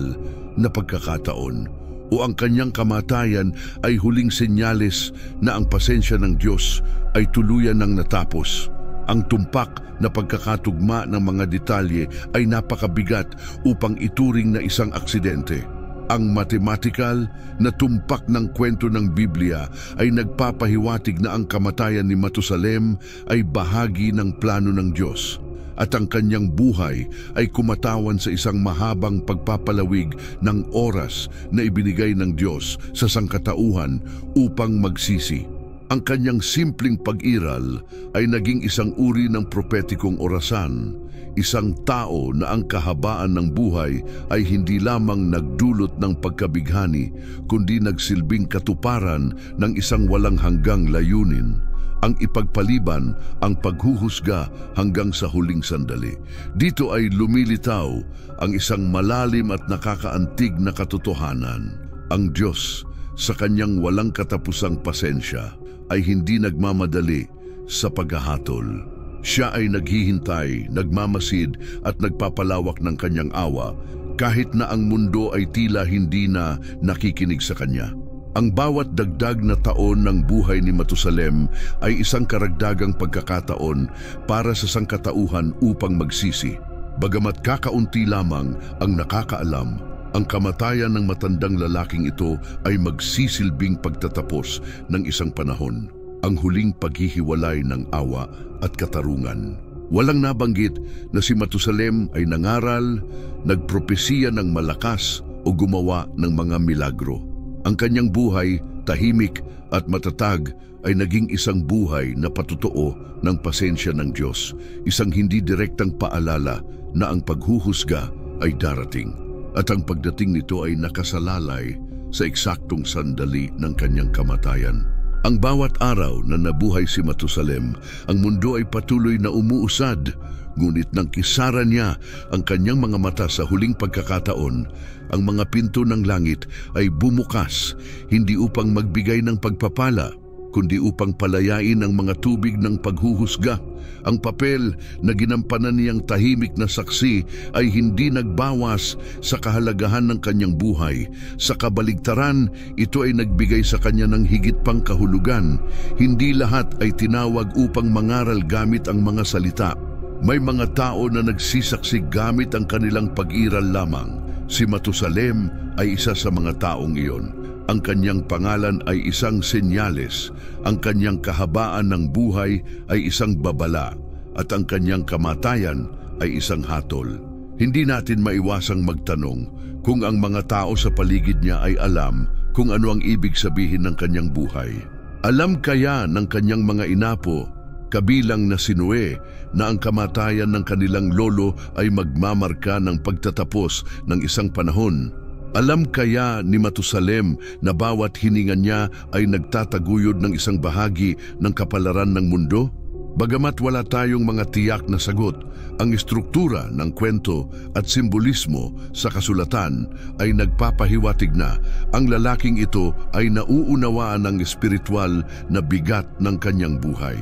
na pagkakataon o ang kanyang kamatayan ay huling senyales na ang pasensya ng Diyos ay tuluyan ng natapos? Ang tumpak na pagkakatugma ng mga detalye ay napakabigat upang ituring na isang aksidente. Ang mathematical na tumpak ng kwento ng Biblia ay nagpapahiwatig na ang kamatayan ni Matusalem ay bahagi ng plano ng Diyos, at ang kanyang buhay ay kumatawan sa isang mahabang pagpapalawig ng oras na ibinigay ng Diyos sa sangkatauhan upang magsisi. Ang kanyang simpleng pag-iral ay naging isang uri ng propetikong orasan, isang tao na ang kahabaan ng buhay ay hindi lamang nagdulot ng pagkabighani, kundi nagsilbing katuparan ng isang walang hanggang layunin, ang ipagpaliban ang paghuhusga hanggang sa huling sandali. Dito ay lumilitaw ang isang malalim at nakakaantig na katotohanan. Ang Diyos, sa kanyang walang katapusang pasensya, ay hindi nagmamadali sa paghahatol. Siya ay naghihintay, nagmamasid at nagpapalawak ng kanyang awa kahit na ang mundo ay tila hindi na nakikinig sa kanya. Ang bawat dagdag na taon ng buhay ni Matusalem ay isang karagdagang pagkakataon para sa sangkatauhan upang magsisi. Bagamat kakaunti lamang ang nakakaalam, ang kamatayan ng matandang lalaking ito ay magsisilbing pagtatapos ng isang panahon, ang huling paghihiwalay ng awa at katarungan. Walang nabanggit na si Matusalem ay nangaral, nagpropesiya ng malakas o gumawa ng mga milagro. Ang kanyang buhay, tahimik at matatag, ay naging isang buhay na patotoo ng pasensya ng Diyos, isang hindi direktang paalala na ang paghuhusga ay darating, at ang pagdating nito ay nakasalalay sa eksaktong sandali ng kanyang kamatayan. Ang bawat araw na nabuhay si Matusalem, ang mundo ay patuloy na umuusad, ngunit nang kisara niya ang kanyang mga mata sa huling pagkakataon, ang mga pinto ng langit ay bumukas, hindi upang magbigay ng pagpapala, kundi upang palayain ang mga tubig ng paghuhusga. Ang papel na ginampanan niyang tahimik na saksi ay hindi nagbawas sa kahalagahan ng kanyang buhay. Sa kabaligtaran, ito ay nagbigay sa kanya ng higit pang kahulugan. Hindi lahat ay tinawag upang mangaral gamit ang mga salita. May mga tao na nagsisaksi gamit ang kanilang pag-iral lamang. Si Matusalem ay isa sa mga taong iyon. Ang kanyang pangalan ay isang senyales, ang kanyang kahabaan ng buhay ay isang babala, at ang kanyang kamatayan ay isang hatol. Hindi natin maiwasang magtanong, kung ang mga tao sa paligid niya ay alam kung ano ang ibig sabihin ng kanyang buhay. Alam kaya ng kanyang mga inapo, kabilang na si Noe, na ang kamatayan ng kanilang lolo ay magmamarka ng pagtatapos ng isang panahon? Alam kaya ni Matusalem na bawat hininga niya ay nagtataguyod ng isang bahagi ng kapalaran ng mundo? Bagamat wala tayong mga tiyak na sagot, ang istruktura ng kwento at simbolismo sa kasulatan ay nagpapahiwatig na ang lalaking ito ay nauunawaan ng espiritual na bigat ng kanyang buhay.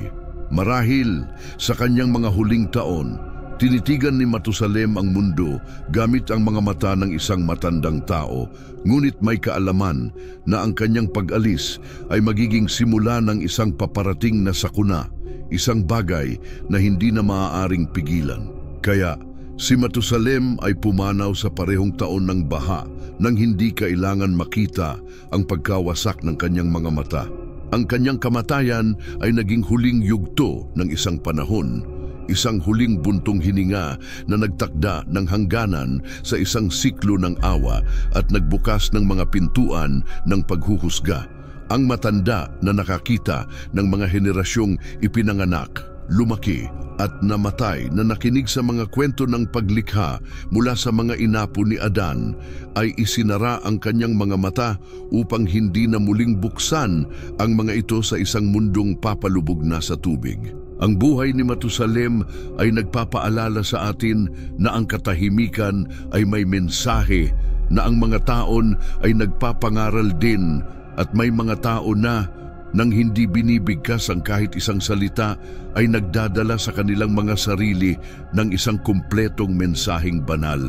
Marahil sa kanyang mga huling taon, tinitigan ni Matusalem ang mundo gamit ang mga mata ng isang matandang tao, ngunit may kaalaman na ang kanyang pag-alis ay magiging simula ng isang paparating na sakuna, isang bagay na hindi na maaaring pigilan. Kaya si Matusalem ay pumanaw sa parehong taon ng baha nang hindi kailangan makita ang pagkawasak ng kanyang mga mata. Ang kanyang kamatayan ay naging huling yugto ng isang panahon, isang huling buntong hininga na nagtakda ng hangganan sa isang siklo ng awa at nagbukas ng mga pintuan ng paghuhusga. Ang matanda na nakakita ng mga henerasyong ipinanganak, lumaki at namatay na nakinig sa mga kwento ng paglikha mula sa mga inapo ni Adan ay isinara ang kanyang mga mata upang hindi na muling buksan ang mga ito sa isang mundong papalubog na sa tubig. Ang buhay ni Matusalem ay nagpapaalala sa atin na ang katahimikan ay may mensahe, na ang mga taon ay nagpapangaral din, at may mga tao na nang hindi binibigkas ang kahit isang salita ay nagdadala sa kanilang mga sarili ng isang kumpletong mensaheng banal.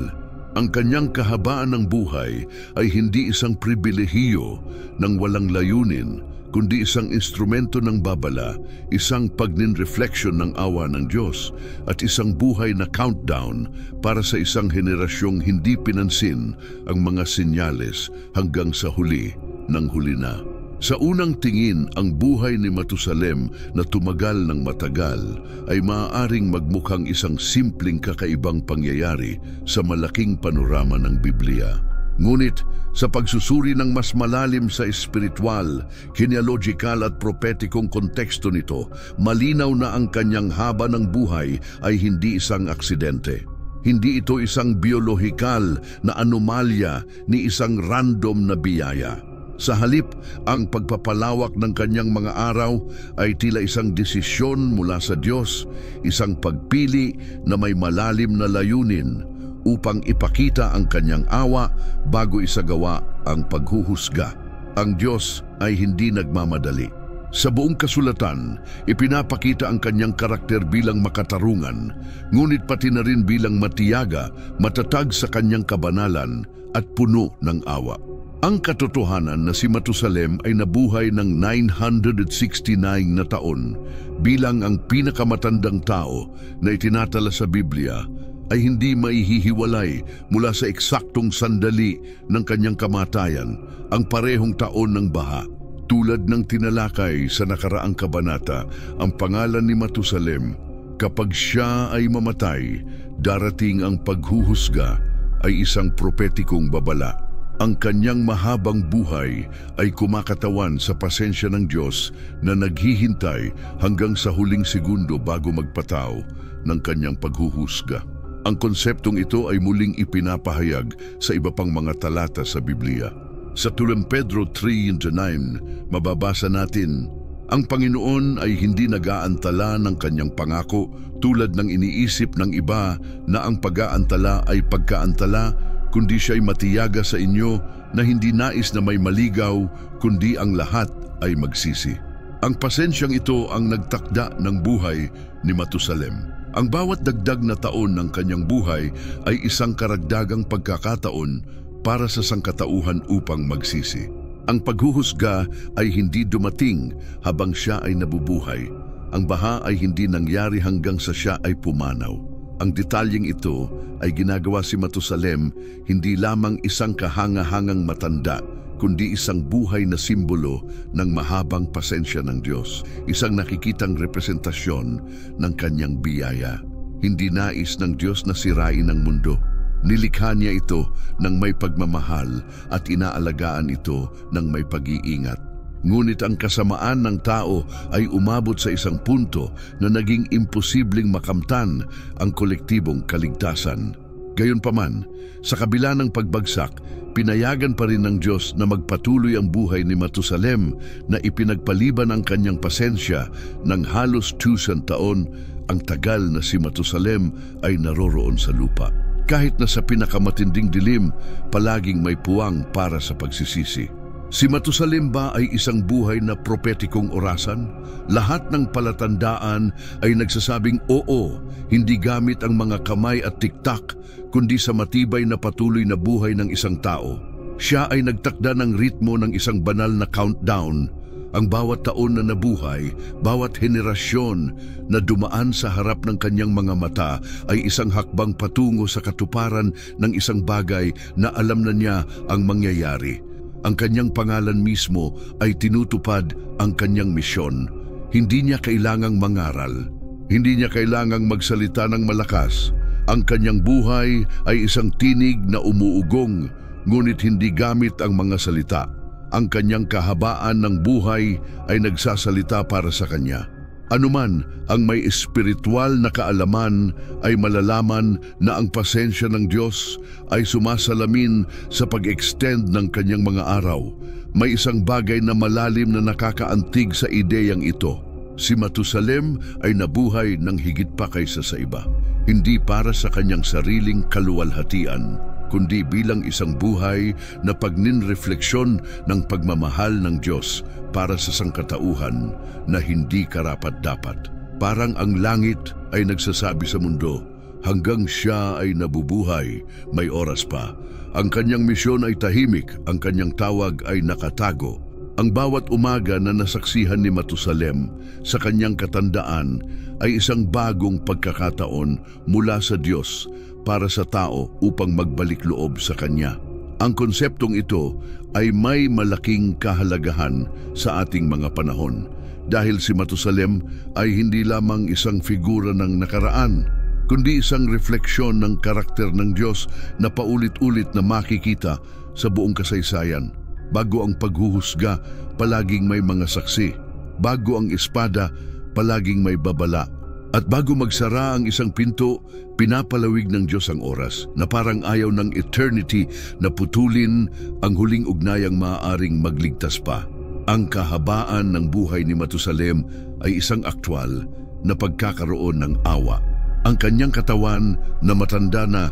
Ang kanyang kahabaan ng buhay ay hindi isang pribilehiyo ng walang layunin, kundi isang instrumento ng babala, isang pagninrefleksyon ng awa ng Diyos, at isang buhay na countdown para sa isang henerasyong hindi pinansin ang mga senyales hanggang sa huli ng huli na. Sa unang tingin, ang buhay ni Matusalem na tumagal ng matagal ay maaaring magmukhang isang simpleng kakaibang pangyayari sa malaking panorama ng Biblia. Ngunit sa pagsusuri ng mas malalim sa espiritual, genealogical at propetikong konteksto nito, malinaw na ang kanyang haba ng buhay ay hindi isang aksidente. Hindi ito isang biolohikal na anomalya ni isang random na biyaya. Sa halip, ang pagpapalawak ng kanyang mga araw ay tila isang desisyon mula sa Diyos, isang pagpili na may malalim na layunin upang ipakita ang kanyang awa bago isagawa ang paghuhusga. Ang Diyos ay hindi nagmamadali. Sa buong kasulatan, ipinapakita ang kanyang karakter bilang makatarungan, ngunit pati na rin bilang matiyaga, matatag sa kanyang kabanalan at puno ng awa. Ang katotohanan na si Matusalem ay nabuhay ng 969 na taon bilang ang pinakamatandang tao na itinatala sa Biblia ay hindi maihihiwalay mula sa eksaktong sandali ng kanyang kamatayan, ang parehong taon ng baha. Tulad ng tinalakay sa nakaraang kabanata, ang pangalan ni Matusalem, kapag siya ay mamatay, darating ang paghuhusga, ay isang propetikong babala. Ang kanyang mahabang buhay ay kumakatawan sa pasensya ng Diyos na naghihintay hanggang sa huling segundo bago magpataw ng kanyang paghuhusga. Ang konseptong ito ay muling ipinapahayag sa iba pang mga talata sa Biblia. Sa 2 Pedro 3:9, mababasa natin, ang Panginoon ay hindi nag-aantala ng kanyang pangako tulad ng iniisip ng iba na ang pag-aantala ay pagkaantala, kundi siya'y matiyaga sa inyo na hindi nais na may maligaw, kundi ang lahat ay magsisi. Ang pasensyang ito ang nagtakda ng buhay ni Matusalem. Ang bawat dagdag na taon ng kanyang buhay ay isang karagdagang pagkakataon para sa sangkatauhan upang magsisi. Ang paghuhusga ay hindi dumating habang siya ay nabubuhay. Ang baha ay hindi nangyari hanggang sa siya ay pumanaw. Ang detalyeng ito ay ginagawa si Matusalem hindi lamang isang kahanga-hangang matanda, kundi isang buhay na simbolo ng mahabang pasensya ng Diyos, isang nakikitang representasyon ng kanyang biyaya. Hindi nais ng Diyos na sirain ang mundo. Nilikha niya ito ng may pagmamahal at inaalagaan ito ng may pag-iingat. Ngunit ang kasamaan ng tao ay umabot sa isang punto na naging imposibleng makamtan ang kolektibong kaligtasan. Gayunpaman, sa kabila ng pagbagsak, pinayagan pa rin ng Diyos na magpatuloy ang buhay ni Matusalem na ipinagpaliban ang kanyang pasensya ng halos 200 taon. Ang tagal na si Matusalem ay naroroon sa lupa. Kahit na sa pinakamatinding dilim, palaging may puwang para sa pagsisisi. Si Matusalem ba ay isang buhay na propetikong orasan? Lahat ng palatandaan ay nagsasabing oo, hindi gamit ang mga kamay at tiktak, kundi sa matibay na patuloy na buhay ng isang tao. Siya ay nagtakda ng ritmo ng isang banal na countdown. Ang bawat taon na nabuhay, bawat henerasyon na dumaan sa harap ng kanyang mga mata ay isang hakbang patungo sa katuparan ng isang bagay na alam na niya ang mangyayari. Ang kanyang pangalan mismo ay tinutupad ang kanyang misyon. Hindi niya kailangang mangaral. Hindi niya kailangang magsalita ng malakas. Ang kanyang buhay ay isang tinig na umuugong, ngunit hindi gamit ang mga salita. Ang kanyang kahabaan ng buhay ay nagsasalita para sa kanya. Anuman ang may espiritual na kaalaman ay malalaman na ang pasensya ng Diyos ay sumasalamin sa pag-extend ng kanyang mga araw. May isang bagay na malalim na nakakaantig sa ideyang ito. Si Matusalem ay nabuhay ng higit pa kaysa sa iba. Hindi para sa kanyang sariling kaluwalhatian, kundi bilang isang buhay na pagninrefleksyon ng pagmamahal ng Diyos para sa sangkatauhan na hindi karapat-dapat. Parang ang langit ay nagsasabi sa mundo, hanggang siya ay nabubuhay, may oras pa. Ang kanyang misyon ay tahimik, ang kanyang tawag ay nakatago. Ang bawat umaga na nasaksihan ni Matusalem sa kanyang katandaan ay isang bagong pagkakataon mula sa Diyos para sa tao upang magbalik loob sa Kanya. Ang konseptong ito ay may malaking kahalagahan sa ating mga panahon dahil si Matusalem ay hindi lamang isang figura ng nakaraan, kundi isang refleksyon ng karakter ng Diyos na paulit-ulit na makikita sa buong kasaysayan. Bago ang paghuhusga, palaging may mga saksi. Bago ang espada, palaging may babala. At bago magsara ang isang pinto, pinapalawig ng Diyos ang oras na parang ayaw ng eternity na putulin ang huling ugnayang maaaring magligtas pa. Ang kahabaan ng buhay ni Matusalem ay isang aktwal na pagkakaroon ng awa. Ang kanyang katawan na matanda na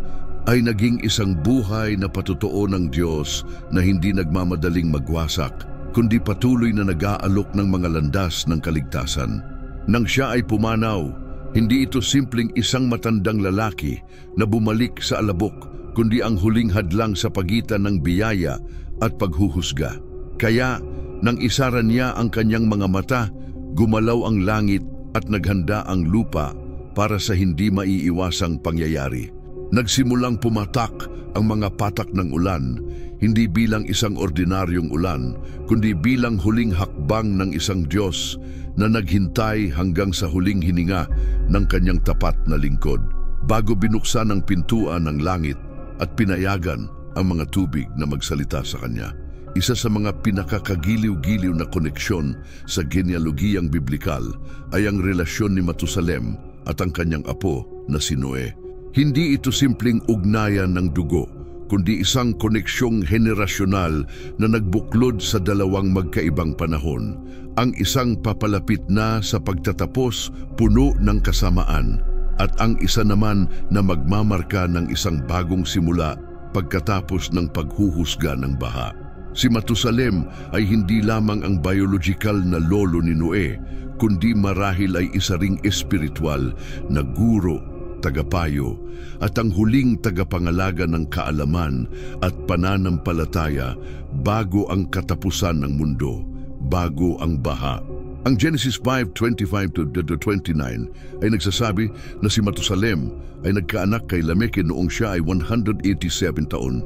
ay naging isang buhay na patutuo ng Diyos na hindi nagmamadaling magwasak, kundi patuloy na nag-aalok ng mga landas ng kaligtasan. Nang siya ay pumanaw, hindi ito simpleng isang matandang lalaki na bumalik sa alabok, kundi ang huling hadlang sa pagitan ng biyaya at paghuhusga. Kaya, nang isara niya ang kanyang mga mata, gumalaw ang langit at naghanda ang lupa para sa hindi maiiwasang pangyayari. Nagsimulang pumatak ang mga patak ng ulan, hindi bilang isang ordinaryong ulan, kundi bilang huling hakbang ng isang Diyos na naghintay hanggang sa huling hininga ng kanyang tapat na lingkod. Bago binuksan ang pintuan ng langit at pinayagan ang mga tubig na magsalita sa kanya. Isa sa mga pinakakagiliw-giliw na koneksyon sa genealogiyang biblikal ay ang relasyon ni Matusalem at ang kanyang apo na si Noe. Hindi ito simpleng ugnayan ng dugo, kundi isang koneksyong henerasyonal na nagbuklod sa dalawang magkaibang panahon. Ang isang papalapit na sa pagtatapos puno ng kasamaan at ang isa naman na magmamarka ng isang bagong simula pagkatapos ng paghuhusga ng baha. Si Matusalem ay hindi lamang ang biological na lolo ni Noe, kundi marahil ay isa ring espiritual na guro, tagapayo, at ang huling tagapangalaga ng kaalaman at pananampalataya bago ang katapusan ng mundo, bago ang baha. Ang Genesis 5:25-29 ay nagsasabi na si Matusalem ay nagkaanak kay Lameke noong siya ay 187 taon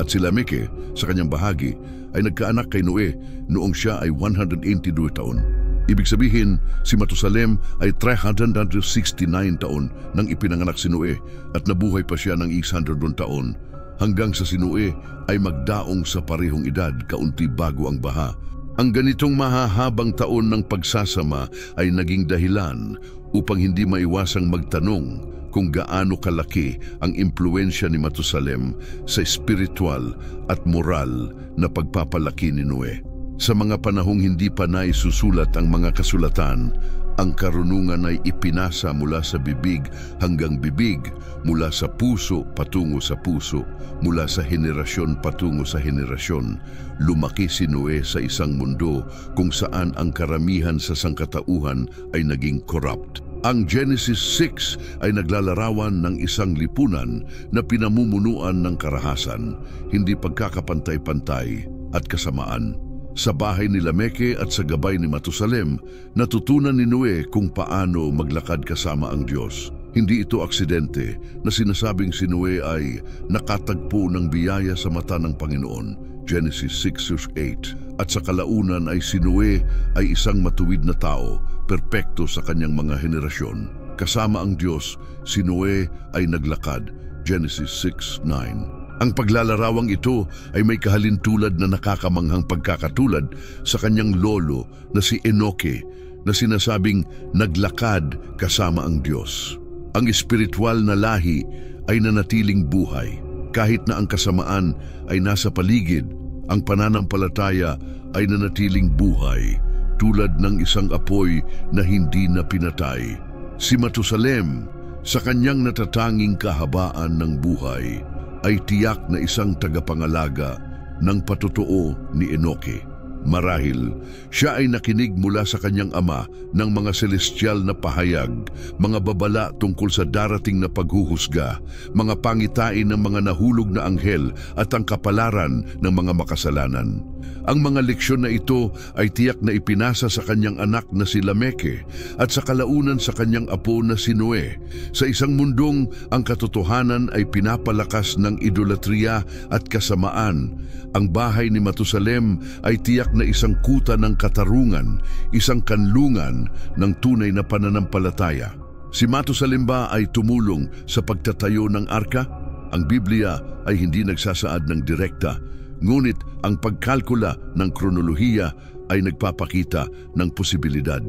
at si Lameke sa kanyang bahagi ay nagkaanak kay Noe noong siya ay 182 taon. Ibig sabihin, si Matusalem ay 369 taon nang ipinanganak si Noe at nabuhay pa siya ng 801 taon hanggang sa si Noe ay magdaong sa parehong edad kaunti bago ang baha. Ang ganitong mahahabang taon ng pagsasama ay naging dahilan upang hindi maiwasang magtanong kung gaano kalaki ang impluensya ni Matusalem sa spiritual at moral na pagpapalaki ni Noe. Sa mga panahong hindi pa naisusulat ang mga kasulatan, ang karunungan ay ipinasa mula sa bibig hanggang bibig, mula sa puso patungo sa puso, mula sa henerasyon patungo sa henerasyon. Lumaki si Noe sa isang mundo kung saan ang karamihan sa sangkatauhan ay naging corrupt. Ang Genesis 6 ay naglalarawan ng isang lipunan na pinamumunuan ng karahasan, hindi pagkakapantay-pantay at kasamaan. Sa bahay ni Lameke at sa gabay ni Matusalem, natutunan ni Noe kung paano maglakad kasama ang Diyos. Hindi ito aksidente na sinasabing si Noe ay nakatagpo ng biyaya sa mata ng Panginoon, Genesis 6:8. At sa kalaunan ay si Noe ay isang matuwid na tao, perpekto sa kanyang mga henerasyon. Kasama ang Diyos, si Noe ay naglakad, Genesis 6:9. Ang paglalarawang ito ay may kahalintulad na nakakamanghang pagkakatulad sa kanyang lolo na si Enoke na sinasabing naglakad kasama ang Diyos. Ang espiritual na lahi ay nanatiling buhay. Kahit na ang kasamaan ay nasa paligid, ang pananampalataya ay nanatiling buhay tulad ng isang apoy na hindi na pinatay. Si Matusalem, sa kanyang natatanging kahabaan ng buhay, ay tiyak na isang tagapangalaga ng patotoo ni Enoke. Marahil, siya ay nakinig mula sa kanyang ama ng mga celestial na pahayag, mga babala tungkol sa darating na paghuhusga, mga pangitain ng mga nahulog na anghel at ang kapalaran ng mga makasalanan. Ang mga leksyon na ito ay tiyak na ipinasa sa kanyang anak na si Lameke at sa kalaunan sa kanyang apo na si Noe. Sa isang mundong ang katotohanan ay pinapalakas ng idolatriya at kasamaan, ang bahay ni Matusalem ay tiyak na isang kuta ng katarungan, isang kanlungan ng tunay na pananampalataya. Si Matusalem ba ay tumulong sa pagtatayo ng arka? Ang Biblia ay hindi nagsasaad ng direkta, ngunit ang pagkalkula ng kronolohiya ay nagpapakita ng posibilidad.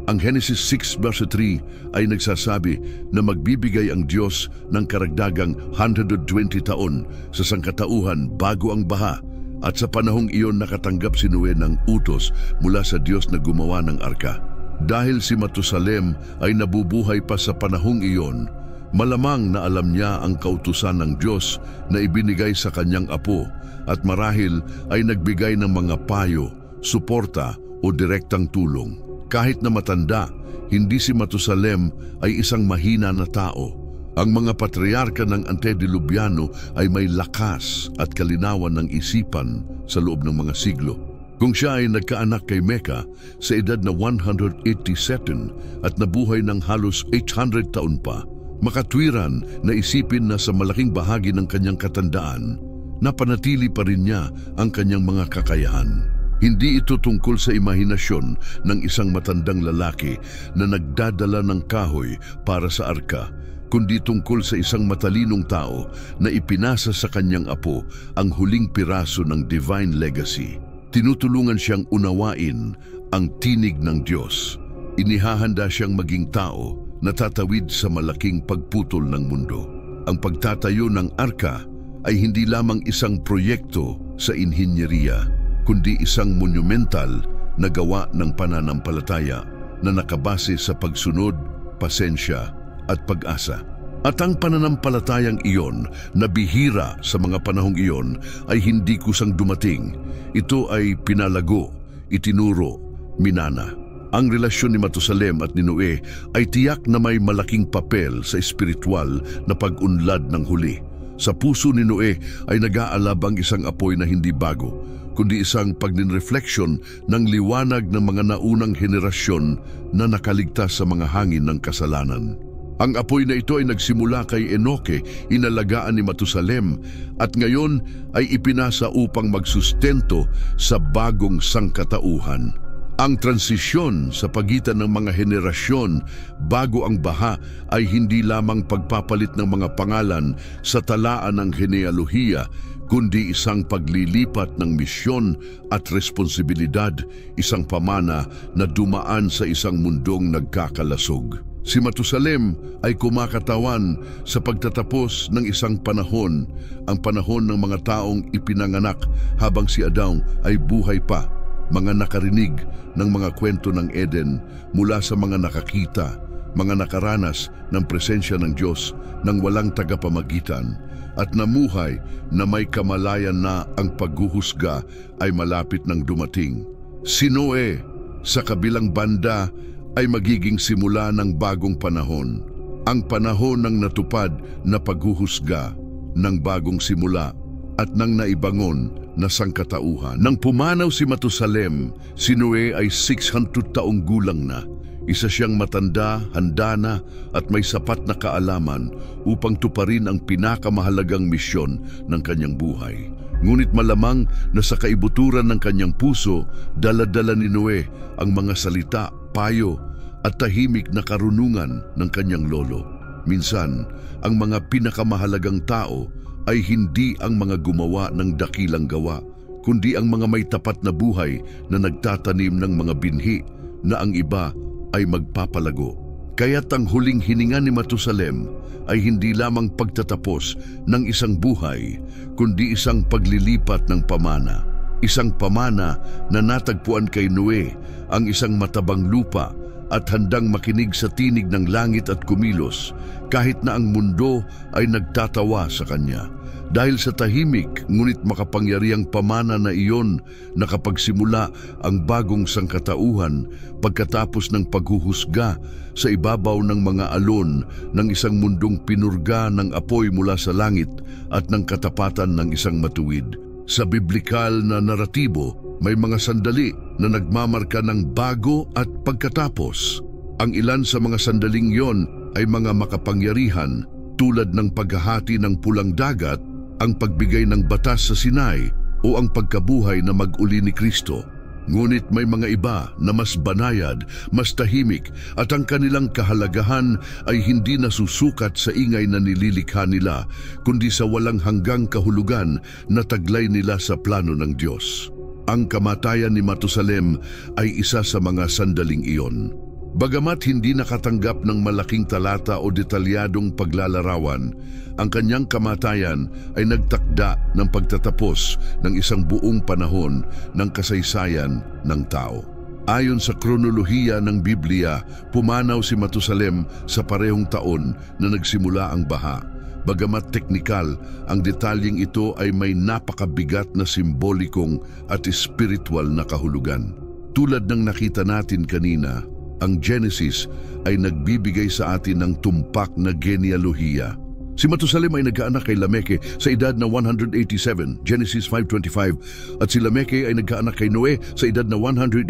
Ang Genesis 6:3 ay nagsasabi na magbibigay ang Diyos ng karagdagang 120 taon sa sangkatauhan bago ang baha, at sa panahong iyon nakatanggap si Noe ng utos mula sa Diyos na gumawa ng arka. Dahil si Matusalem ay nabubuhay pa sa panahong iyon, malamang na alam niya ang kautusan ng Diyos na ibinigay sa kanyang apo at marahil ay nagbigay ng mga payo, suporta o direktang tulong. Kahit na matanda, hindi si Matusalem ay isang mahina na tao. Ang mga patriarka ng antedilubyano ay may lakas at kalinawan ng isipan sa loob ng mga siglo. Kung siya ay nagkaanak kay Mecca sa edad na 187 at nabuhay ng halos 800 taon pa, makatwiran na isipin na sa malaking bahagi ng kanyang katandaan, napanatili pa rin niya ang kanyang mga kakayahan. Hindi ito tungkol sa imahinasyon ng isang matandang lalaki na nagdadala ng kahoy para sa arka, kundi tungkol sa isang matalinong tao na ipinasa sa kanyang apo ang huling piraso ng divine legacy. Tinutulungan siyang unawain ang tinig ng Diyos. Inihahanda siyang maging tao na tatawid sa malaking pagputol ng mundo. Ang pagtatayo ng arka ay hindi lamang isang proyekto sa inhinyeriya, kundi isang monumental na gawa ng pananampalataya na nakabase sa pagsunod, pasensya at pag-asa. At ang pananampalatayang iyon na bihira sa mga panahong iyon ay hindi kusang dumating. Ito ay pinalago, itinuro, minana. Ang relasyon ni Matusalem at ni Noe ay tiyak na may malaking papel sa espiritual na pag-unlad ng huli. Sa puso ni Noe ay nag-aalab ang isang apoy na hindi bago, kundi isang pagninrefleksyon ng liwanag ng mga naunang henerasyon na nakaligtas sa mga hangin ng kasalanan. Ang apoy na ito ay nagsimula kay Enoke, inalagaan ni Matusalem, at ngayon ay ipinasa upang magsustento sa bagong sangkatauhan. Ang transisyon sa pagitan ng mga henerasyon bago ang baha ay hindi lamang pagpapalit ng mga pangalan sa talaan ng genealohiya, kundi isang paglilipat ng misyon at responsibilidad, isang pamana na dumaan sa isang mundong nagkakalasog. Si Matusalem ay kumakatawan sa pagtatapos ng isang panahon, ang panahon ng mga taong ipinanganak habang si Adão ay buhay pa, mga nakarinig ng mga kwento ng Eden mula sa mga nakakita, mga nakaranas ng presensya ng Diyos nang walang tagapamagitan, at namuhay na may kamalayan na ang paghuhusga ay malapit ng dumating. Si Noe, sa kabilang banda, ay magiging simula ng bagong panahon, ang panahon ng natupad na paghuhusga, ng bagong simula at ng naibangon na sangkatauhan. Nang pumanaw si Matusalem, si Noe ay 600 taong gulang na. Isa siyang matanda, handa na at may sapat na kaalaman upang tuparin ang pinakamahalagang misyon ng kanyang buhay. Ngunit malamang na sa kaibuturan ng kanyang puso, dala-dala ni Noe ang mga salita, payo at tahimik na karunungan ng kanyang lolo. Minsan, ang mga pinakamahalagang tao ay hindi ang mga gumawa ng dakilang gawa, kundi ang mga may tapat na buhay na nagtatanim ng mga binhi na ang iba ay magpapalago. Kaya't ang huling hininga ni Matusalem ay hindi lamang pagtatapos ng isang buhay, kundi isang paglilipat ng pamana. Isang pamana na natagpuan kay Noe, ang isang matabang lupa at handang makinig sa tinig ng langit at kumilos kahit na ang mundo ay nagtatawa sa kanya. Dahil sa tahimik ngunit makapangyarihang pamana na iyon, nakapagsimula ang bagong sangkatauhan pagkatapos ng paghuhusga sa ibabaw ng mga alon ng isang mundong pinurga ng apoy mula sa langit at ng katapatan ng isang matuwid. Sa biblikal na naratibo, may mga sandali na nagmamarka ng bago at pagkatapos. Ang ilan sa mga sandaling iyon ay mga makapangyarihan tulad ng paghahati ng pulang dagat, ang pagbigay ng batas sa Sinai o ang pagkabuhay na mag-uli ni Kristo. Ngunit may mga iba na mas banayad, mas tahimik at ang kanilang kahalagahan ay hindi nasusukat sa ingay na nililikha nila, kundi sa walang hanggang kahulugan na taglay nila sa plano ng Diyos. Ang kamatayan ni Matusalem ay isa sa mga sandaling iyon. Bagamat hindi nakatanggap ng malaking talata o detalyadong paglalarawan, ang kanyang kamatayan ay nagtakda ng pagtatapos ng isang buong panahon ng kasaysayan ng tao. Ayon sa kronolohiya ng Biblia, pumanaw si Matusalem sa parehong taon na nagsimula ang baha. Bagamat teknikal, ang detalyeng ito ay may napakabigat na simbolikong at espiritual na kahulugan. Tulad ng nakita natin kanina, ang Genesis ay nagbibigay sa atin ng tumpak na genealohiya. Si Matusalem ay nagkaanak kay Lameke sa edad na 187, Genesis 5:25, at si Lameke ay nagkaanak kay Noe sa edad na 180,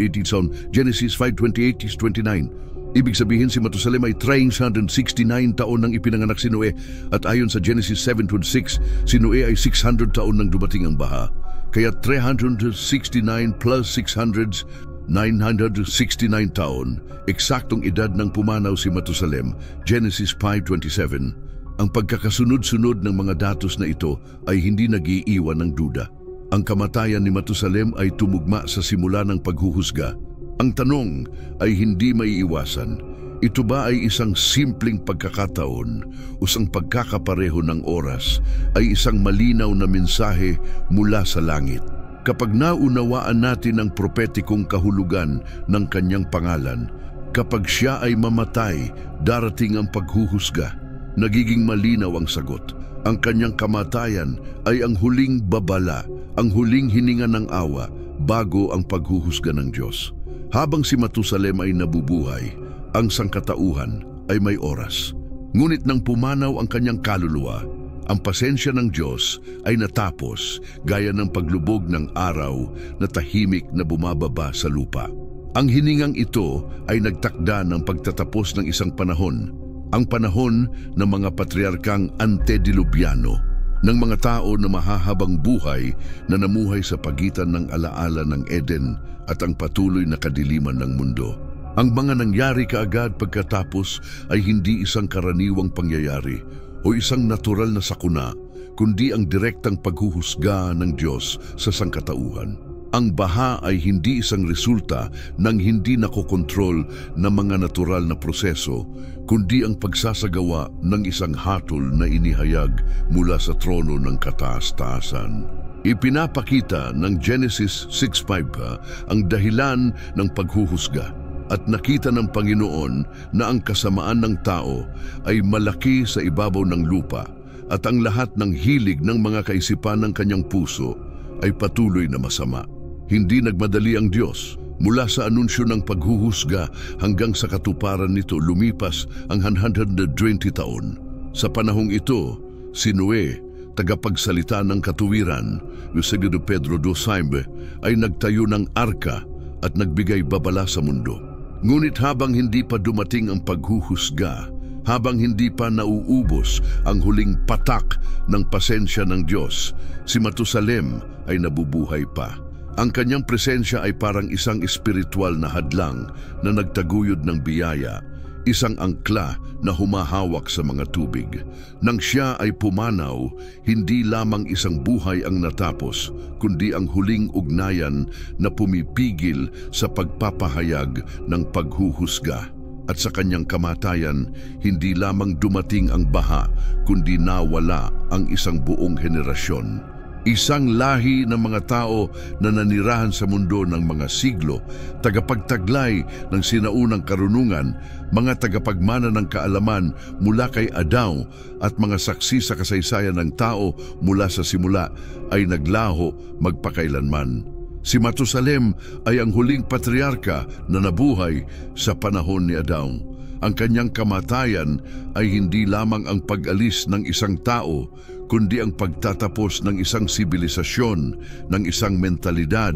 Genesis 5:28-29. Ibig sabihin si Matusalem ay 369 taon nang ipinanganak si Noe, at ayon sa Genesis 7:26, si Noe ay 600 taon nang dumating ang baha. Kaya 369 plus 600, 969 taon, eksaktong edad ng pumanaw si Matusalem, Genesis 5:27. Ang pagkakasunod-sunod ng mga datos na ito ay hindi nag-iiwan ng duda. Ang kamatayan ni Matusalem ay tumugma sa simula ng paghuhusga. Ang tanong ay hindi maiiwasan. Ito ba ay isang simpleng pagkakataon o isang pagkakapareho ng oras, ay isang malinaw na mensahe mula sa langit? Kapag naunawaan natin ang propetikong kahulugan ng kanyang pangalan, kapag siya ay mamatay, darating ang paghuhusga. Nagiging malinaw ang sagot. Ang kanyang kamatayan ay ang huling babala, ang huling hininga ng awa bago ang paghuhusga ng Diyos. Habang si Matusalem ay nabubuhay, ang sangkatauhan ay may oras. Ngunit nang pumanaw ang kanyang kaluluwa, ang pasensya ng Diyos ay natapos gaya ng paglubog ng araw na tahimik na bumababa sa lupa. Ang hiningang ito ay nagtakda ng pagtatapos ng isang panahon, ang panahon ng mga patriarkang antedilubyano. ng mga tao na mahahabang buhay na namuhay sa pagitan ng alaala ng Eden at ang patuloy na kadiliman ng mundo. Ang mga nangyari kaagad pagkatapos ay hindi isang karaniwang pangyayari o isang natural na sakuna, kundi ang direktang paghuhusga ng Diyos sa sangkatauhan. Ang baha ay hindi isang resulta ng hindi nakokontrol na mga natural na proseso, kundi ang pagsasagawa ng isang hatol na inihayag mula sa trono ng kataas-taasan. Ipinapakita ng Genesis 6:5 ang dahilan ng paghuhusga at nakita ng Panginoon na ang kasamaan ng tao ay malaki sa ibabaw ng lupa at ang lahat ng hilig ng mga kaisipan ng kanyang puso ay patuloy na masama. Hindi nagmadali ang Diyos. Mula sa anunsyo ng paghuhusga hanggang sa katuparan nito lumipas ang 120 taon. Sa panahong ito, si Noe, tagapagsalita ng katuwiran, Eusebiio Pedro 2:5, ay nagtayo ng arka at nagbigay babala sa mundo. Ngunit habang hindi pa dumating ang paghuhusga, habang hindi pa nauubos ang huling patak ng pasensya ng Diyos, si Matusalem ay nabubuhay pa. Ang kanyang presensya ay parang isang espiritual na hadlang na nagtaguyod ng biyaya, isang angkla na humahawak sa mga tubig. Nang siya ay pumanaw, hindi lamang isang buhay ang natapos, kundi ang huling ugnayan na pumipigil sa pagpapahayag ng paghuhusga. At sa kanyang kamatayan, hindi lamang dumating ang baha, kundi nawala ang isang buong henerasyon. Isang lahi ng mga tao na nanirahan sa mundo ng mga siglo, tagapagtaglay ng sinaunang karunungan, mga tagapagmana ng kaalaman mula kay Adao at mga saksi sa kasaysayan ng tao mula sa simula ay naglaho magpakailanman. Si Matusalem ay ang huling patriarka na nabuhay sa panahon ni Adao. Ang kanyang kamatayan ay hindi lamang ang pag-alis ng isang tao, kundi ang pagtatapos ng isang sibilisasyon, ng isang mentalidad,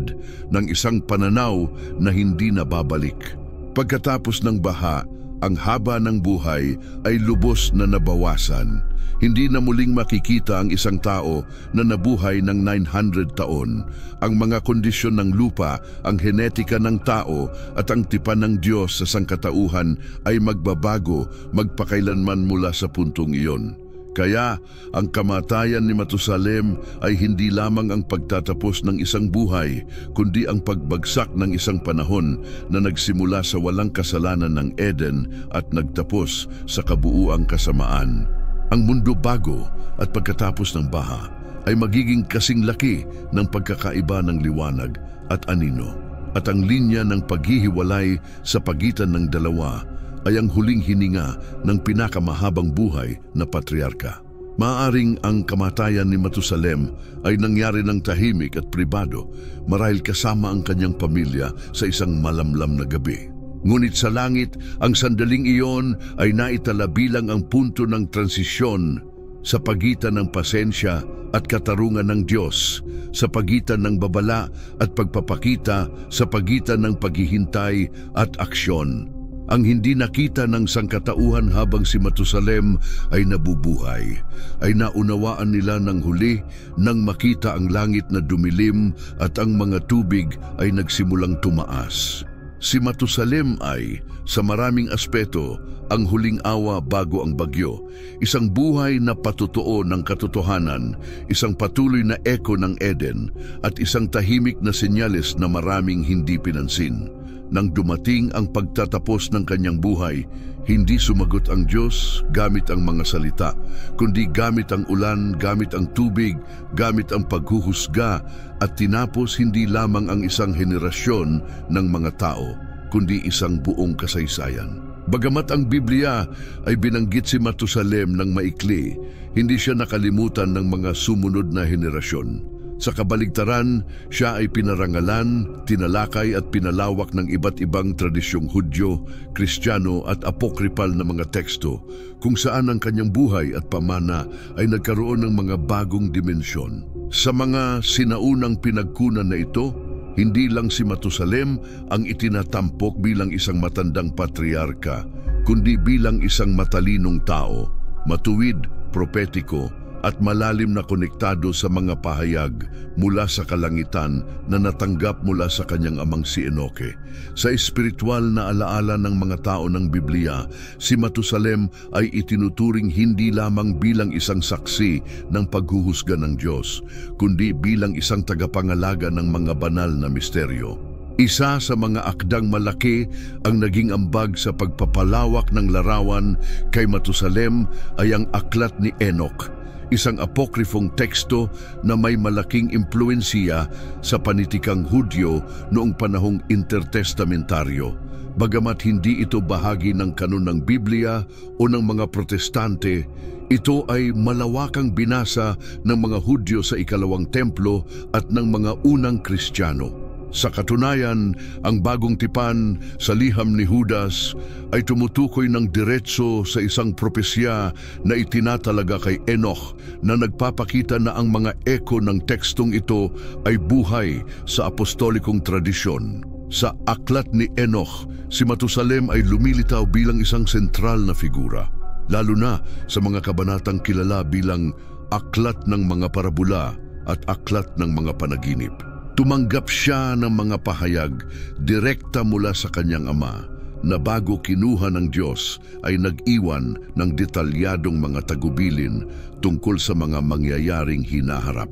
ng isang pananaw na hindi nababalik. Pagkatapos ng baha, ang haba ng buhay ay lubos na nabawasan. Hindi na muling makikita ang isang tao na nabuhay ng 900 taon. Ang mga kondisyon ng lupa, ang genetika ng tao at ang tipan ng Diyos sa sangkatauhan ay magbabago magpakailanman mula sa puntong iyon. Kaya ang kamatayan ni Matusalem ay hindi lamang ang pagtatapos ng isang buhay, kundi ang pagbagsak ng isang panahon na nagsimula sa walang kasalanan ng Eden at nagtapos sa kabuuang kasamaan. Ang mundo bago at pagkatapos ng baha ay magiging kasing laki ng pagkakaiba ng liwanag at anino. At ang linya ng paghihiwalay sa pagitan ng dalawa ay ang huling hininga ng pinakamahabang buhay na patriarka. Maaaring ang kamatayan ni Matusalem ay nangyari ng tahimik at pribado marahil kasama ang kanyang pamilya sa isang malamlam na gabi. Ngunit sa langit, ang sandaling iyon ay naitala bilang ang punto ng transisyon sa pagitan ng pasensya at katarungan ng Diyos, sa pagitan ng babala at pagpapakita, sa pagitan ng paghihintay at aksyon. Ang hindi nakita ng sangkatauhan habang si Matusalem ay nabubuhay, ay naunawaan nila ng huli nang makita ang langit na dumilim at ang mga tubig ay nagsimulang tumaas. Si Matusalem ay, sa maraming aspeto, ang huling awa bago ang bagyo, isang buhay na patotoo ng katotohanan, isang patuloy na eko ng Eden, at isang tahimik na senyales na maraming hindi pinansin. Nang dumating ang pagtatapos ng kanyang buhay, hindi sumagot ang Diyos gamit ang mga salita, kundi gamit ang ulan, gamit ang tubig, gamit ang paghuhusga, at tinapos hindi lamang ang isang henerasyon ng mga tao, kundi isang buong kasaysayan. Bagamat ang Biblia ay binanggit si Matusalem ng maikli, hindi siya nakalimutan ng mga sumunod na henerasyon. Sa kabaligtaran, siya ay pinarangalan, tinalakay at pinalawak ng iba't ibang tradisyong Hudyo, Kristiyano at apokripal na mga teksto, kung saan ang kanyang buhay at pamana ay nagkaroon ng mga bagong dimensyon. Sa mga sinaunang pinagkunan na ito, hindi lang si Matusalem ang itinatampok bilang isang matandang patriarka, kundi bilang isang matalinong tao, matuwid, propetiko, at malalim na konektado sa mga pahayag mula sa kalangitan na natanggap mula sa kanyang amang si Enoke. Sa espiritual na alaala ng mga tao ng Biblia, si Matusalem ay itinuturing hindi lamang bilang isang saksi ng paghuhusga ng Diyos, kundi bilang isang tagapangalaga ng mga banal na misteryo. Isa sa mga akdang malaki ang naging ambag sa pagpapalawak ng larawan kay Matusalem ay ang aklat ni Enoch, isang apokrifong teksto na may malaking impluwensiya sa panitikang Hudyo noong panahong intertestamentaryo. Bagamat hindi ito bahagi ng kanon ng Biblia o ng mga Protestante, ito ay malawakang binasa ng mga Hudyo sa ikalawang templo at ng mga unang Kristiyano. Sa katunayan, ang bagong tipan sa liham ni Judas ay tumutukoy ng diretso sa isang propesya na itinatalaga kay Enoch na nagpapakita na ang mga eko ng tekstong ito ay buhay sa apostolikong tradisyon. Sa aklat ni Enoch, si Matusalem ay lumilitaw bilang isang sentral na figura, lalo na sa mga kabanatang kilala bilang aklat ng mga parabula at aklat ng mga panaginip. Tumanggap siya ng mga pahayag direkta mula sa kanyang ama na bago kinuha ng Diyos ay nag-iwan ng detalyadong mga tagubilin tungkol sa mga mangyayaring hinaharap.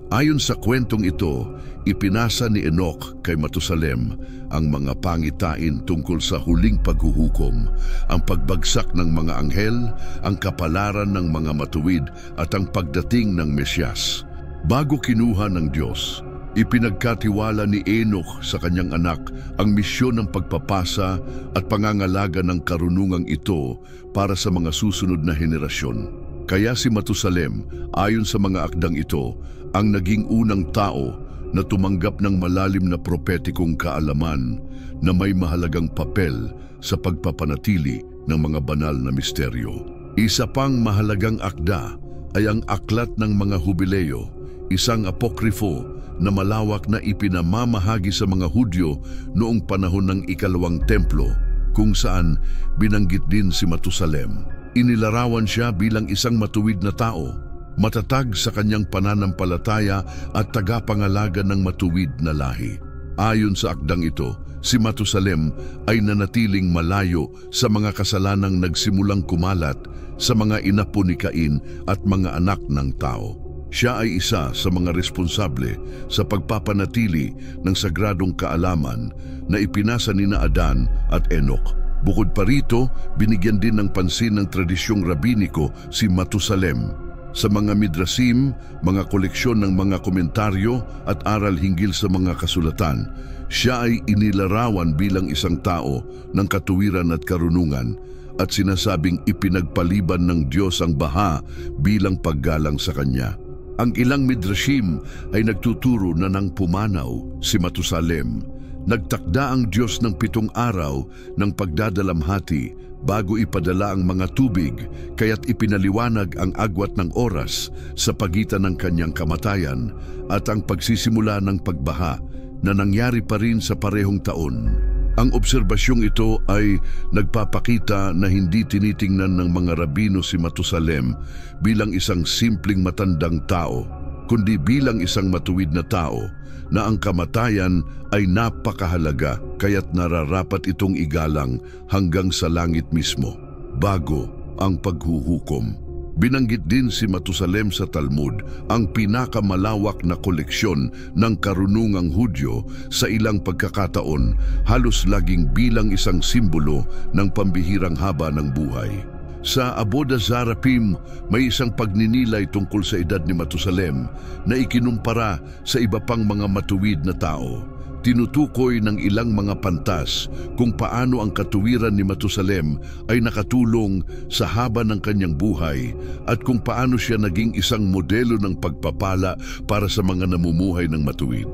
Ayon sa kwentong ito, ipinasa ni Enoch kay Matusalem ang mga pangitain tungkol sa huling paghuhukom, ang pagbagsak ng mga anghel, ang kapalaran ng mga matuwid at ang pagdating ng Mesyas. Bago kinuha ng Diyos, ipinagkatiwala ni Enoch sa kanyang anak ang misyon ng pagpapasa at pangangalaga ng karunungang ito para sa mga susunod na henerasyon. Kaya si Matusalem, ayon sa mga akdang ito, ang naging unang tao na tumanggap ng malalim na propetikong kaalaman na may mahalagang papel sa pagpapanatili ng mga banal na misteryo. Isa pang mahalagang akda ay ang aklat ng mga Hubileo, isang apokrifo na malawak na ipinamamahagi sa mga Hudyo noong panahon ng ikalawang templo, kung saan binanggit din si Matusalem. Inilarawan siya bilang isang matuwid na tao, matatag sa kanyang pananampalataya at tagapangalaga ng matuwid na lahi. Ayon sa akdang ito, si Matusalem ay nanatiling malayo sa mga kasalanang nagsimulang kumalat sa mga inapo ni Cain at mga anak ng tao. Siya ay isa sa mga responsable sa pagpapanatili ng sagradong kaalaman na ipinasa nina Adan at Enoch. Bukod pa rito, binigyan din ng pansin ng tradisyong rabiniko si Matusalem. Sa mga midrasim, mga koleksyon ng mga komentaryo at aral hinggil sa mga kasulatan, siya ay inilarawan bilang isang tao ng katuwiran at karunungan at sinasabing ipinagpaliban ng Diyos ang baha bilang paggalang sa kanya. Ang ilang midrashim ay nagtuturo na nang pumanaw si Matusalem, nagtakda ang Diyos ng 7 araw ng pagdadalamhati bago ipadala ang mga tubig, kaya't ipinaliwanag ang agwat ng oras sa pagitan ng kanyang kamatayan at ang pagsisimula ng pagbaha na nangyari pa rin sa parehong taon. Ang obserbasyong ito ay nagpapakita na hindi tinitingnan ng mga rabino si Matusalem bilang isang simpleng matandang tao, kundi bilang isang matuwid na tao na ang kamatayan ay napakahalaga kaya't nararapat itong igalang hanggang sa langit mismo, bago ang paghuhukom. Binanggit din si Matusalem sa Talmud, ang pinakamalawak na koleksyon ng karunungang Hudyo sa ilang pagkakataon, halos laging bilang isang simbolo ng pambihirang haba ng buhay. Sa Avodah Zarahim, may isang pagninilay tungkol sa edad ni Matusalem na ikinumpara sa iba pang mga matuwid na tao. Tinutukoy ng ilang mga pantas kung paano ang katuwiran ni Matusalem ay nakatulong sa haba ng kanyang buhay at kung paano siya naging isang modelo ng pagpapala para sa mga namumuhay ng matuwid.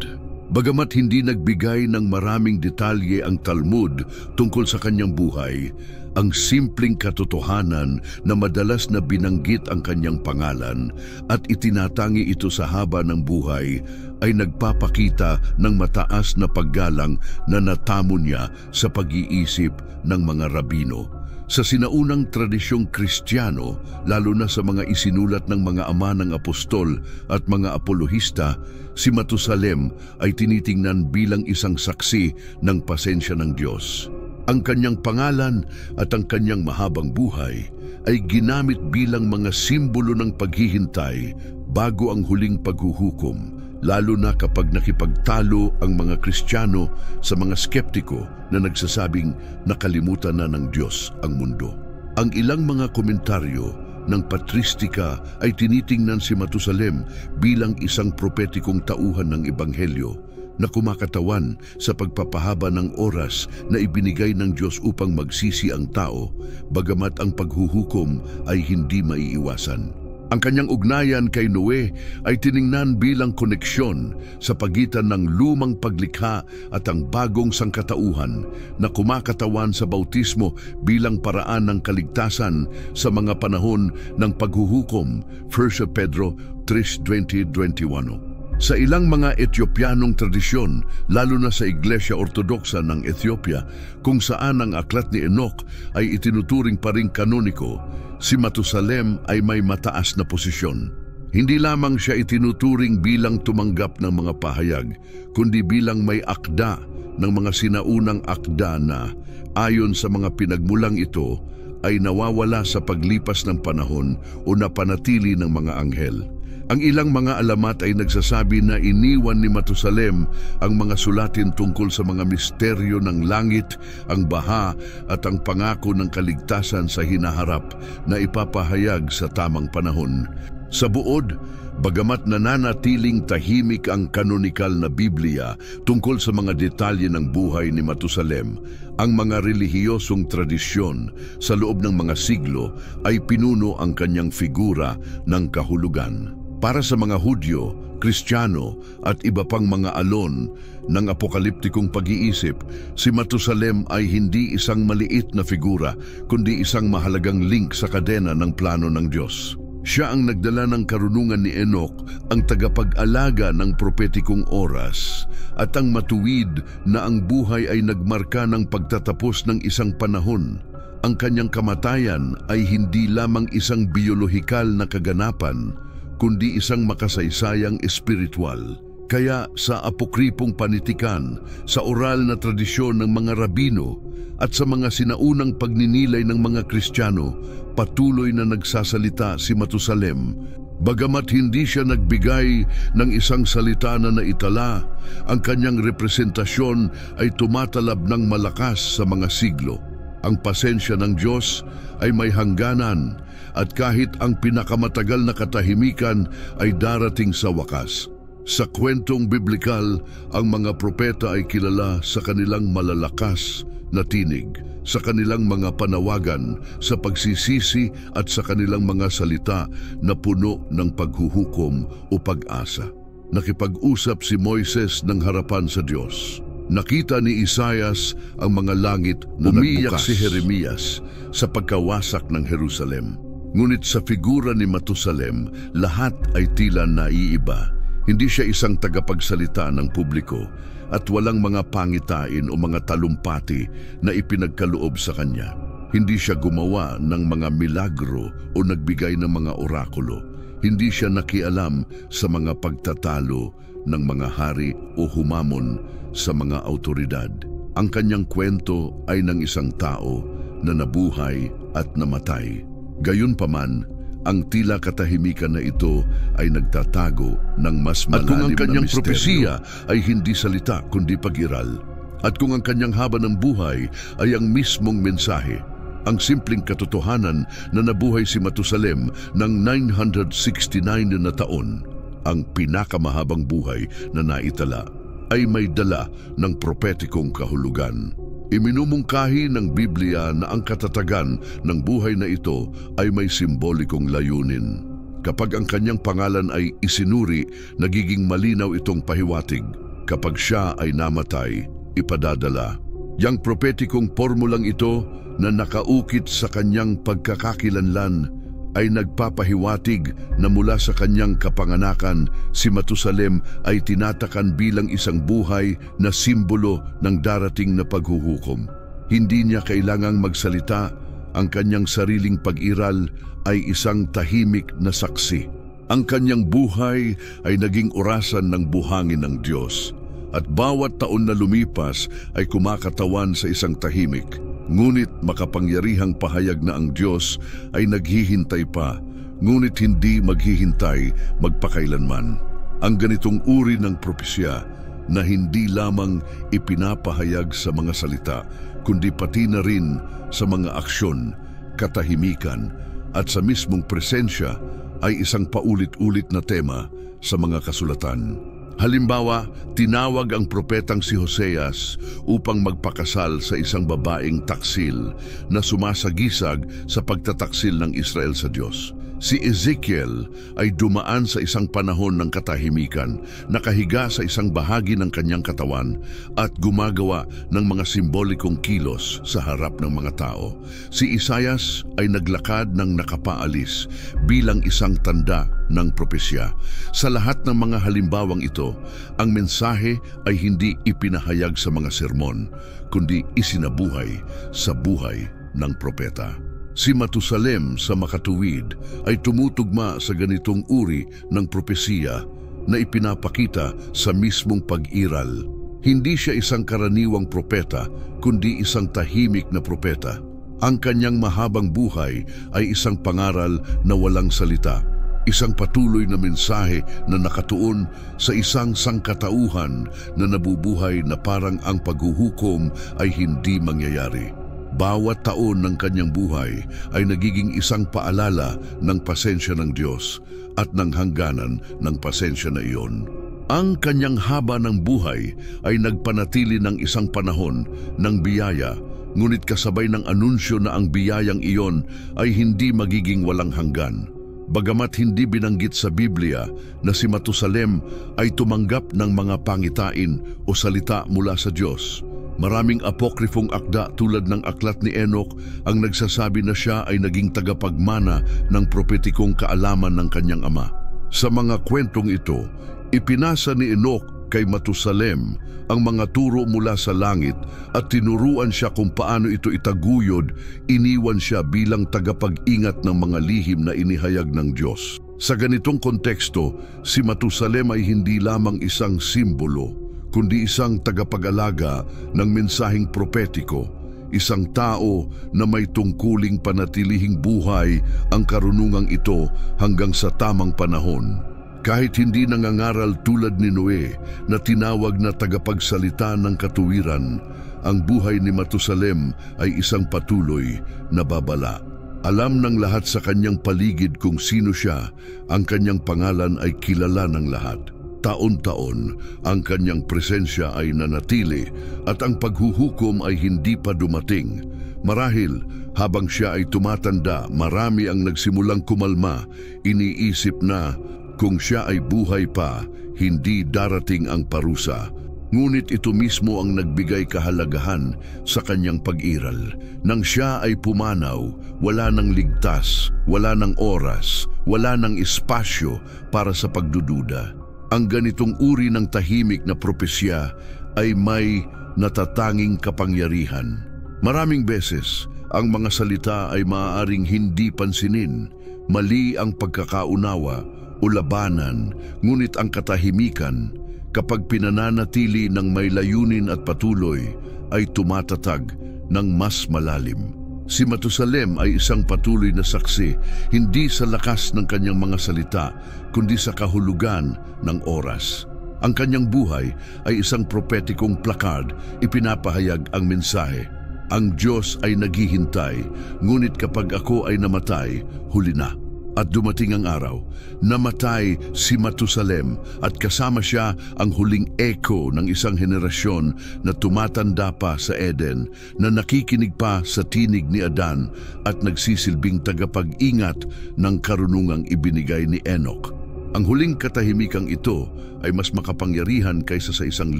Bagamat hindi nagbigay ng maraming detalye ang Talmud tungkol sa kanyang buhay, ang simpleng katotohanan na madalas na binanggit ang kanyang pangalan at itinatangi ito sa haba ng buhay ay nagpapakita ng mataas na paggalang na natamo niya sa pag-iisip ng mga rabino. Sa sinaunang tradisyong Kristiyano, lalo na sa mga isinulat ng mga ama ng apostol at mga apolohista, si Matusalem ay tinitingnan bilang isang saksi ng pasensya ng Diyos. Ang kanyang pangalan at ang kanyang mahabang buhay ay ginamit bilang mga simbolo ng paghihintay bago ang huling paghuhukom, lalo na kapag nakipagtalo ang mga Kristiyano sa mga skeptiko na nagsasabing nakalimutan na ng Diyos ang mundo. Ang ilang mga komentaryo ng patristika ay tinitingnan si Matusalem bilang isang propetikong tauhan ng Ebanghelyo na kumakatawan sa pagpapahaba ng oras na ibinigay ng Diyos upang magsisi ang tao, bagamat ang paghuhukom ay hindi maiiwasan. Ang kanyang ugnayan kay Noe ay tiningnan bilang koneksyon sa pagitan ng lumang paglikha at ang bagong sangkatauhan na kumakatawan sa bautismo bilang paraan ng kaligtasan sa mga panahon ng paghuhukom, 1 Pedro 3:20-21. Sa ilang mga Etiopianong tradisyon, lalo na sa Iglesia Ortodoksa ng Ethiopia, kung saan ang aklat ni Enoch ay itinuturing pa ring kanoniko, si Matusalem ay may mataas na posisyon. Hindi lamang siya itinuturing bilang tumanggap ng mga pahayag, kundi bilang may akda ng mga sinaunang akda na, ayon sa mga pinagmulang ito, ay nawawala sa paglipas ng panahon o napanatili ng mga anghel. Ang ilang mga alamat ay nagsasabi na iniwan ni Matusalem ang mga sulatin tungkol sa mga misteryo ng langit, ang baha at ang pangako ng kaligtasan sa hinaharap na ipapahayag sa tamang panahon. Sa buod, bagamat nananatiling tahimik ang kanonikal na Biblia tungkol sa mga detalye ng buhay ni Matusalem, ang mga relihiyosong tradisyon sa loob ng mga siglo ay pinuno ang kanyang figura ng kahulugan. Para sa mga Hudyo, Kristiyano at iba pang mga alon ng apokaliptikong pag-iisip, si Matusalem ay hindi isang maliit na figura, kundi isang mahalagang link sa kadena ng plano ng Diyos. Siya ang nagdala ng karunungan ni Enoch, ang tagapag-alaga ng propetikong oras, at ang matuwid na ang buhay ay nagmarka ng pagtatapos ng isang panahon. Ang kanyang kamatayan ay hindi lamang isang biolohikal na kaganapan, kundi isang makasaysayang espiritual. Kaya sa apokripong panitikan, sa oral na tradisyon ng mga rabino, at sa mga sinaunang pagninilay ng mga Kristiyano, patuloy na nagsasalita si Matusalem. Bagamat hindi siya nagbigay ng isang salita na naitala, ang kanyang representasyon ay tumatalab ng malakas sa mga siglo. Ang pasensya ng Diyos ay may hangganan, at kahit ang pinakamatagal na katahimikan ay darating sa wakas. Sa kwentong biblikal, ang mga propeta ay kilala sa kanilang malalakas na tinig, sa kanilang mga panawagan, sa pagsisisi at sa kanilang mga salita na puno ng paghuhukom o pag-asa. Nakipag-usap si Moises ng harapan sa Diyos. Nakita ni Isaias ang mga langit na umiyak si Jeremias sa pagkawasak ng Jerusalem. Ngunit sa figura ni Matusalem, lahat ay tila naiiba. Hindi siya isang tagapagsalita ng publiko at walang mga pangitain o mga talumpati na ipinagkaloob sa kanya. Hindi siya gumawa ng mga milagro o nagbigay ng mga orakulo. Hindi siya nakialam sa mga pagtatalo ng mga hari o humamon sa mga autoridad. Ang kanyang kwento ay ng isang tao na nabuhay at namatay. Gayunpaman, ang tila katahimikan na ito ay nagtatago ng mas malalim na misteryo. At kung ang kanyang propesiya ay hindi salita kundi pag-iral, at kung ang kanyang haba ng buhay ay ang mismong mensahe, ang simpleng katotohanan na nabuhay si Matusalem ng 969 na taon, ang pinakamahabang buhay na naitala, ay may dala ng propetikong kahulugan. Iminumungkahi ng Biblia na ang katatagan ng buhay na ito ay may simbolikong layunin. Kapag ang kanyang pangalan ay isinuri, nagiging malinaw itong pahiwatig. Kapag siya ay namatay, ipadadala. Yang propetikong pormulang ito na nakaukit sa kanyang pagkakakilanlan ay nagpapahiwatig na mula sa kanyang kapanganakan, si Matusalem ay tinatakan bilang isang buhay na simbolo ng darating na paghuhukom. Hindi niya kailangang magsalita Ang kanyang sariling pag-iral ay isang tahimik na saksi. Ang kanyang buhay ay naging orasan ng buhangin ng Diyos. At bawat taon na lumipas ay kumakatawan sa isang tahimik. Ngunit makapangyarihang pahayag na ang Diyos ay naghihintay pa, ngunit hindi maghihintay magpakailanman. Ang ganitong uri ng propesya na hindi lamang ipinapahayag sa mga salita, kundi pati na rin sa mga aksyon, katahimikan at sa mismong presensya ay isang paulit-ulit na tema sa mga kasulatan. Halimbawa, tinawag ang propetang si Hoseas upang magpakasal sa isang babaeng taksil na sumasagisag sa pagtataksil ng Israel sa Diyos. Si Ezekiel ay dumaan sa isang panahon ng katahimikan, nakahiga sa isang bahagi ng kanyang katawan at gumagawa ng mga simbolikong kilos sa harap ng mga tao. Si Isaias ay naglakad ng nakapaalis bilang isang tanda ng propesya. Sa lahat ng mga halimbawang ito, ang mensahe ay hindi ipinahayag sa mga sermon, kundi isinabuhay sa buhay ng propeta. Si Matusalem sa makatuwid ay tumutugma sa ganitong uri ng propesiya na ipinapakita sa mismong pag-iral. Hindi siya isang karaniwang propeta, kundi isang tahimik na propeta. Ang kanyang mahabang buhay ay isang pangaral na walang salita, isang patuloy na mensahe na nakatuon sa isang sangkatauhan na nabubuhay na parang ang paghuhukom ay hindi mangyayari. Bawat taon ng kanyang buhay ay nagiging isang paalala ng pasensya ng Diyos at ng hangganan ng pasensya na iyon. Ang kanyang haba ng buhay ay nagpanatili ng isang panahon ng biyaya, ngunit kasabay ng anunsyo na ang biyayang iyon ay hindi magiging walang hanggan. Bagamat hindi binanggit sa Biblia na si Matusalem ay tumanggap ng mga pangitain o salita mula sa Diyos, maraming apokrifong akda tulad ng aklat ni Enoch ang nagsasabi na siya ay naging tagapagmana ng propetikong kaalaman ng kanyang ama. Sa mga kwentong ito, ipinasa ni Enoch kay Matusalem ang mga turo mula sa langit at tinuruan siya kung paano ito itaguyod. Iniwan siya bilang tagapag-ingat ng mga lihim na inihayag ng Diyos. Sa ganitong konteksto, si Matusalem ay hindi lamang isang simbolo, kundi isang tagapag-alaga ng mensaheng propetiko, isang tao na may tungkuling panatilihing buhay ang karunungang ito hanggang sa tamang panahon. Kahit hindi nangangaral tulad ni Noe na tinawag na tagapagsalita ng katuwiran, ang buhay ni Matusalem ay isang patuloy na babala. Alam ng lahat sa kanyang paligid kung sino siya, ang kanyang pangalan ay kilala ng lahat. Taon-taon, ang kanyang presensya ay nanatili at ang paghuhukom ay hindi pa dumating. Marahil, habang siya ay tumatanda, marami ang nagsimulang kumalma, iniisip na kung siya ay buhay pa, hindi darating ang parusa. Ngunit ito mismo ang nagbigay kahalagahan sa kanyang pag-iral. Nang siya ay pumanaw, wala nang ligtas, wala nang oras, wala nang espasyo para sa pagdududa. Ang ganitong uri ng tahimik na propesya ay may natatanging kapangyarihan. Maraming beses, ang mga salita ay maaaring hindi pansinin, mali ang pagkakaunawa o labanan, ngunit ang katahimikan, kapag pinananatili ng may layunin at patuloy, ay tumatatag ng mas malalim. Si Matusalem ay isang patuloy na saksi, hindi sa lakas ng kanyang mga salita, kundi sa kahulugan ng oras. Ang kanyang buhay ay isang propetikong plakard, ipinapahayag ang mensahe. Ang Diyos ay naghihintay, ngunit kapag ako ay namatay, huli na. At dumating ang araw, namatay si Matusalem at kasama siya ang huling echo ng isang henerasyon na tumatanda pa sa Eden, na nakikinig pa sa tinig ni Adan at nagsisilbing tagapag-ingat ng karunungang ibinigay ni Enoch. Ang huling katahimikang ito ay mas makapangyarihan kaysa sa 1,000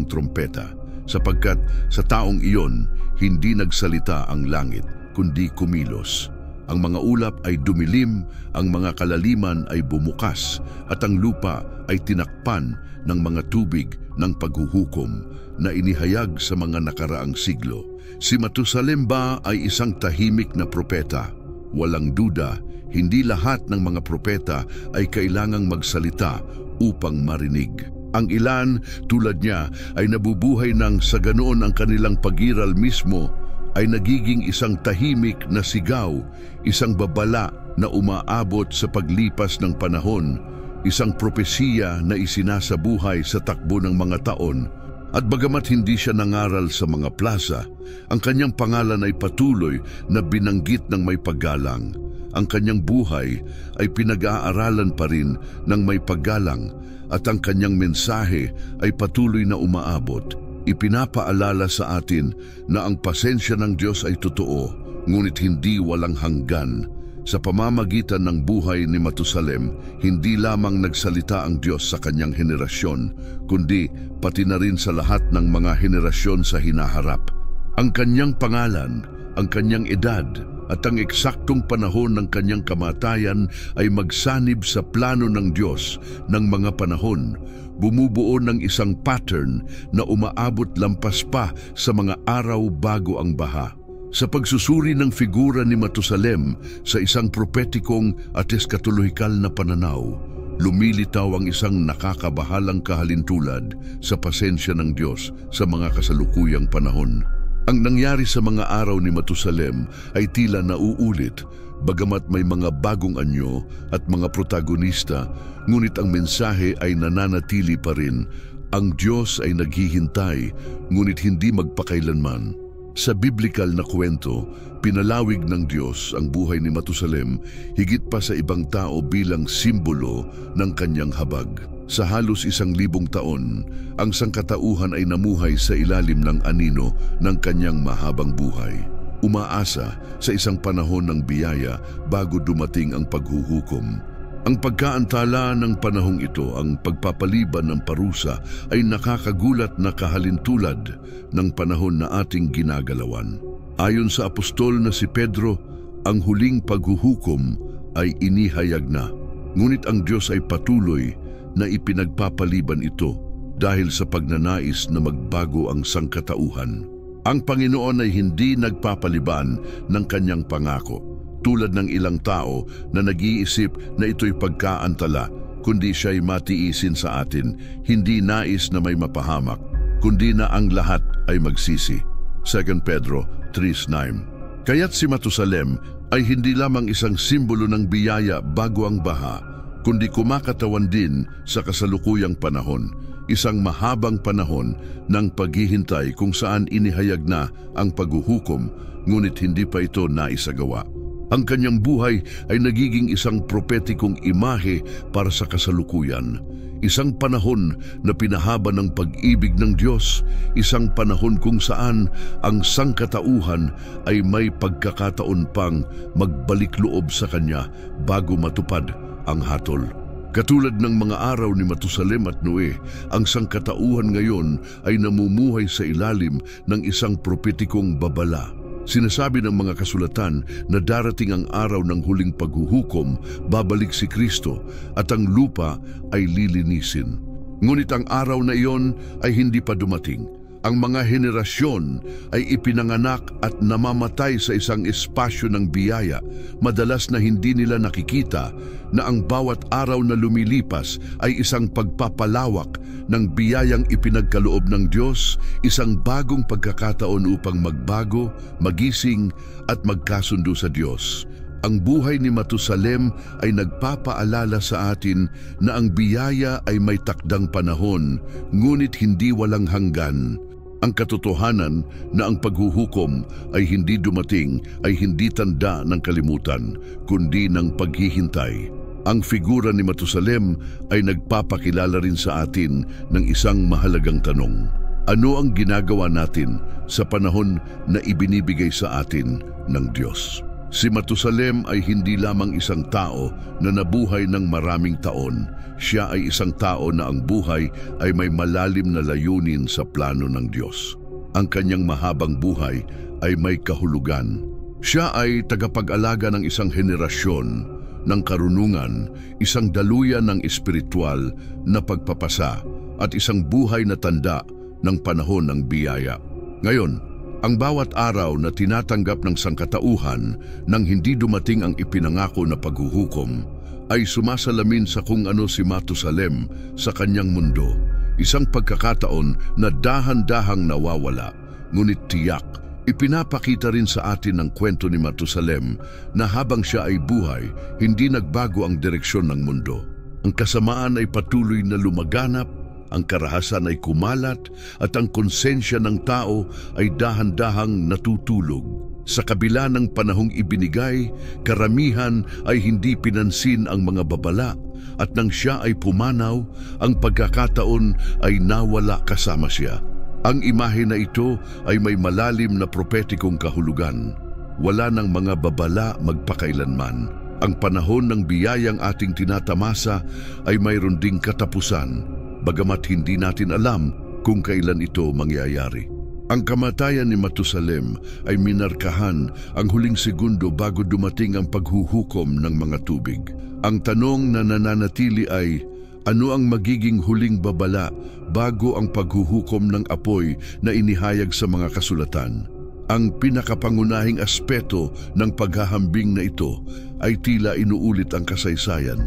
trompeta, sapagkat sa taong iyon, hindi nagsalita ang langit, kundi kumilos. Ang mga ulap ay dumilim, ang mga kalaliman ay bumukas, at ang lupa ay tinakpan ng mga tubig ng paghuhukom na inihayag sa mga nakaraang siglo. Si Matusalem ba ay isang tahimik na propeta? Walang duda, hindi lahat ng mga propeta ay kailangang magsalita upang marinig. Ang ilan tulad niya ay nabubuhay nang sa ganoon ang kanilang pag-iral mismo ay nagiging isang tahimik na sigaw, isang babala na umaabot sa paglipas ng panahon, isang propesiya na isinasabuhay sa takbo ng mga taon. At bagamat hindi siya nangaral sa mga plaza, ang kanyang pangalan ay patuloy na binanggit ng may paggalang. Ang kanyang buhay ay pinag-aaralan pa rin ng may paggalang at ang kanyang mensahe ay patuloy na umaabot. Ipinapaalala sa atin na ang pasensya ng Diyos ay totoo, ngunit hindi walang hanggan. Sa pamamagitan ng buhay ni Matusalem, hindi lamang nagsalita ang Diyos sa kanyang henerasyon, kundi pati na rin sa lahat ng mga henerasyon sa hinaharap. Ang kanyang pangalan, ang kanyang edad, at ang eksaktong panahon ng kanyang kamatayan ay magsanib sa plano ng Diyos ng mga panahon, bumubuo ng isang pattern na umaabot lampas pa sa mga araw bago ang baha. Sa pagsusuri ng figura ni Matusalem sa isang propetikong at eskatolohikal na pananaw, lumilitaw ang isang nakakabahalang kahalintulad sa pasensya ng Diyos sa mga kasalukuyang panahon. Ang nangyari sa mga araw ni Matusalem ay tila nauulit, bagamat may mga bagong anyo at mga protagonista, ngunit ang mensahe ay nananatili pa rin. Ang Diyos ay naghihintay, ngunit hindi magpakailanman. Sa biblikal na kwento, pinalawig ng Diyos ang buhay ni Matusalem higit pa sa ibang tao bilang simbolo ng kanyang habag. Sa halos 1,000 taon, ang sangkatauhan ay namuhay sa ilalim ng anino ng kanyang mahabang buhay. Umaasa sa isang panahon ng biyaya bago dumating ang paghuhukom. Ang pagkaantala ng panahong ito, ang pagpapaliban ng parusa, ay nakakagulat na kahalintulad ng panahon na ating ginagalawan. Ayon sa apostol na si Pedro, ang huling paghuhukom ay inihayag na. Ngunit ang Diyos ay patuloy na ipinagpapaliban ito dahil sa pagnanais na magbago ang sangkatauhan. Ang Panginoon ay hindi nagpapaliban ng kanyang pangako, tulad ng ilang tao na nag-iisip na ito'y pagkaantala, kundi siya'y matiisin sa atin, hindi nais na may mapahamak, kundi na ang lahat ay magsisi. 2 Pedro 3:9. Kaya't si Matusalem ay hindi lamang isang simbolo ng biyaya bago ang baha, kundi kumakatawan din sa kasalukuyang panahon, isang mahabang panahon ng paghihintay kung saan inihayag na ang paghuhukom, ngunit hindi pa ito naisagawa. Ang kanyang buhay ay nagiging isang propetikong imahe para sa kasalukuyan. Isang panahon na pinahaba ng pag-ibig ng Diyos, isang panahon kung saan ang sangkatauhan ay may pagkakataon pang magbalik loob sa Kanya bago matupad ang hatol. Katulad ng mga araw ni Matusalem at Noe, ang sangkatauhan ngayon ay namumuhay sa ilalim ng isang propetikong babala. Sinasabi ng mga kasulatan na darating ang araw ng huling paghuhukom, babalik si Kristo at ang lupa ay lilinisin. Ngunit ang araw na iyon ay hindi pa dumating. Ang mga henerasyon ay ipinanganak at namamatay sa isang espasyo ng biyaya, madalas na hindi nila nakikita na ang bawat araw na lumilipas ay isang pagpapalawak ng biyayang ipinagkaloob ng Diyos, isang bagong pagkakataon upang magbago, magising at magkasundo sa Diyos. Ang buhay ni Matusalem ay nagpapaalala sa atin na ang biyaya ay may takdang panahon, ngunit hindi walang hanggan. Ang katotohanan na ang paghuhukom ay hindi dumating ay hindi tanda ng kalimutan, kundi ng paghihintay. Ang figura ni Matusalem ay nagpapakilala rin sa atin ng isang mahalagang tanong. Ano ang ginagawa natin sa panahon na ibinibigay sa atin ng Diyos? Si Matusalem ay hindi lamang isang tao na nabuhay ng maraming taon. Siya ay isang tao na ang buhay ay may malalim na layunin sa plano ng Diyos. Ang kanyang mahabang buhay ay may kahulugan. Siya ay tagapag-alaga ng isang henerasyon ng karunungan, isang daluyan ng espiritual na pagpapasa at isang buhay na tanda ng panahon ng biyaya. Ngayon, ang bawat araw na tinatanggap ng sangkatauhan nang hindi dumating ang ipinangako na paghuhukom ay sumasalamin sa kung ano si Matusalem sa kanyang mundo. Isang pagkakataon na dahan-dahang nawawala, ngunit tiyak, ipinapakita rin sa atin ng kwento ni Matusalem na habang siya ay buhay, hindi nagbago ang direksyon ng mundo. Ang kasamaan ay patuloy na lumaganap, ang karahasan ay kumalat, at ang konsensya ng tao ay dahan-dahang natutulog. Sa kabila ng panahong ibinigay, karamihan ay hindi pinansin ang mga babala, at nang siya ay pumanaw, ang pagkakataon ay nawala kasama siya. Ang imahe na ito ay may malalim na propetikong kahulugan. Wala ng mga babala magpakailanman. Ang panahon ng biyayang ating tinatamasa ay mayroon ding katapusan, bagamat hindi natin alam kung kailan ito mangyayari. Ang kamatayan ni Matusalem ay minarkahan ang huling segundo bago dumating ang paghuhukom ng mga tubig. Ang tanong na nananatili ay, ano ang magiging huling babala bago ang paghuhukom ng apoy na inihayag sa mga kasulatan? Ang pinakapangunahing aspeto ng paghahambing na ito ay tila inuulit ang kasaysayan.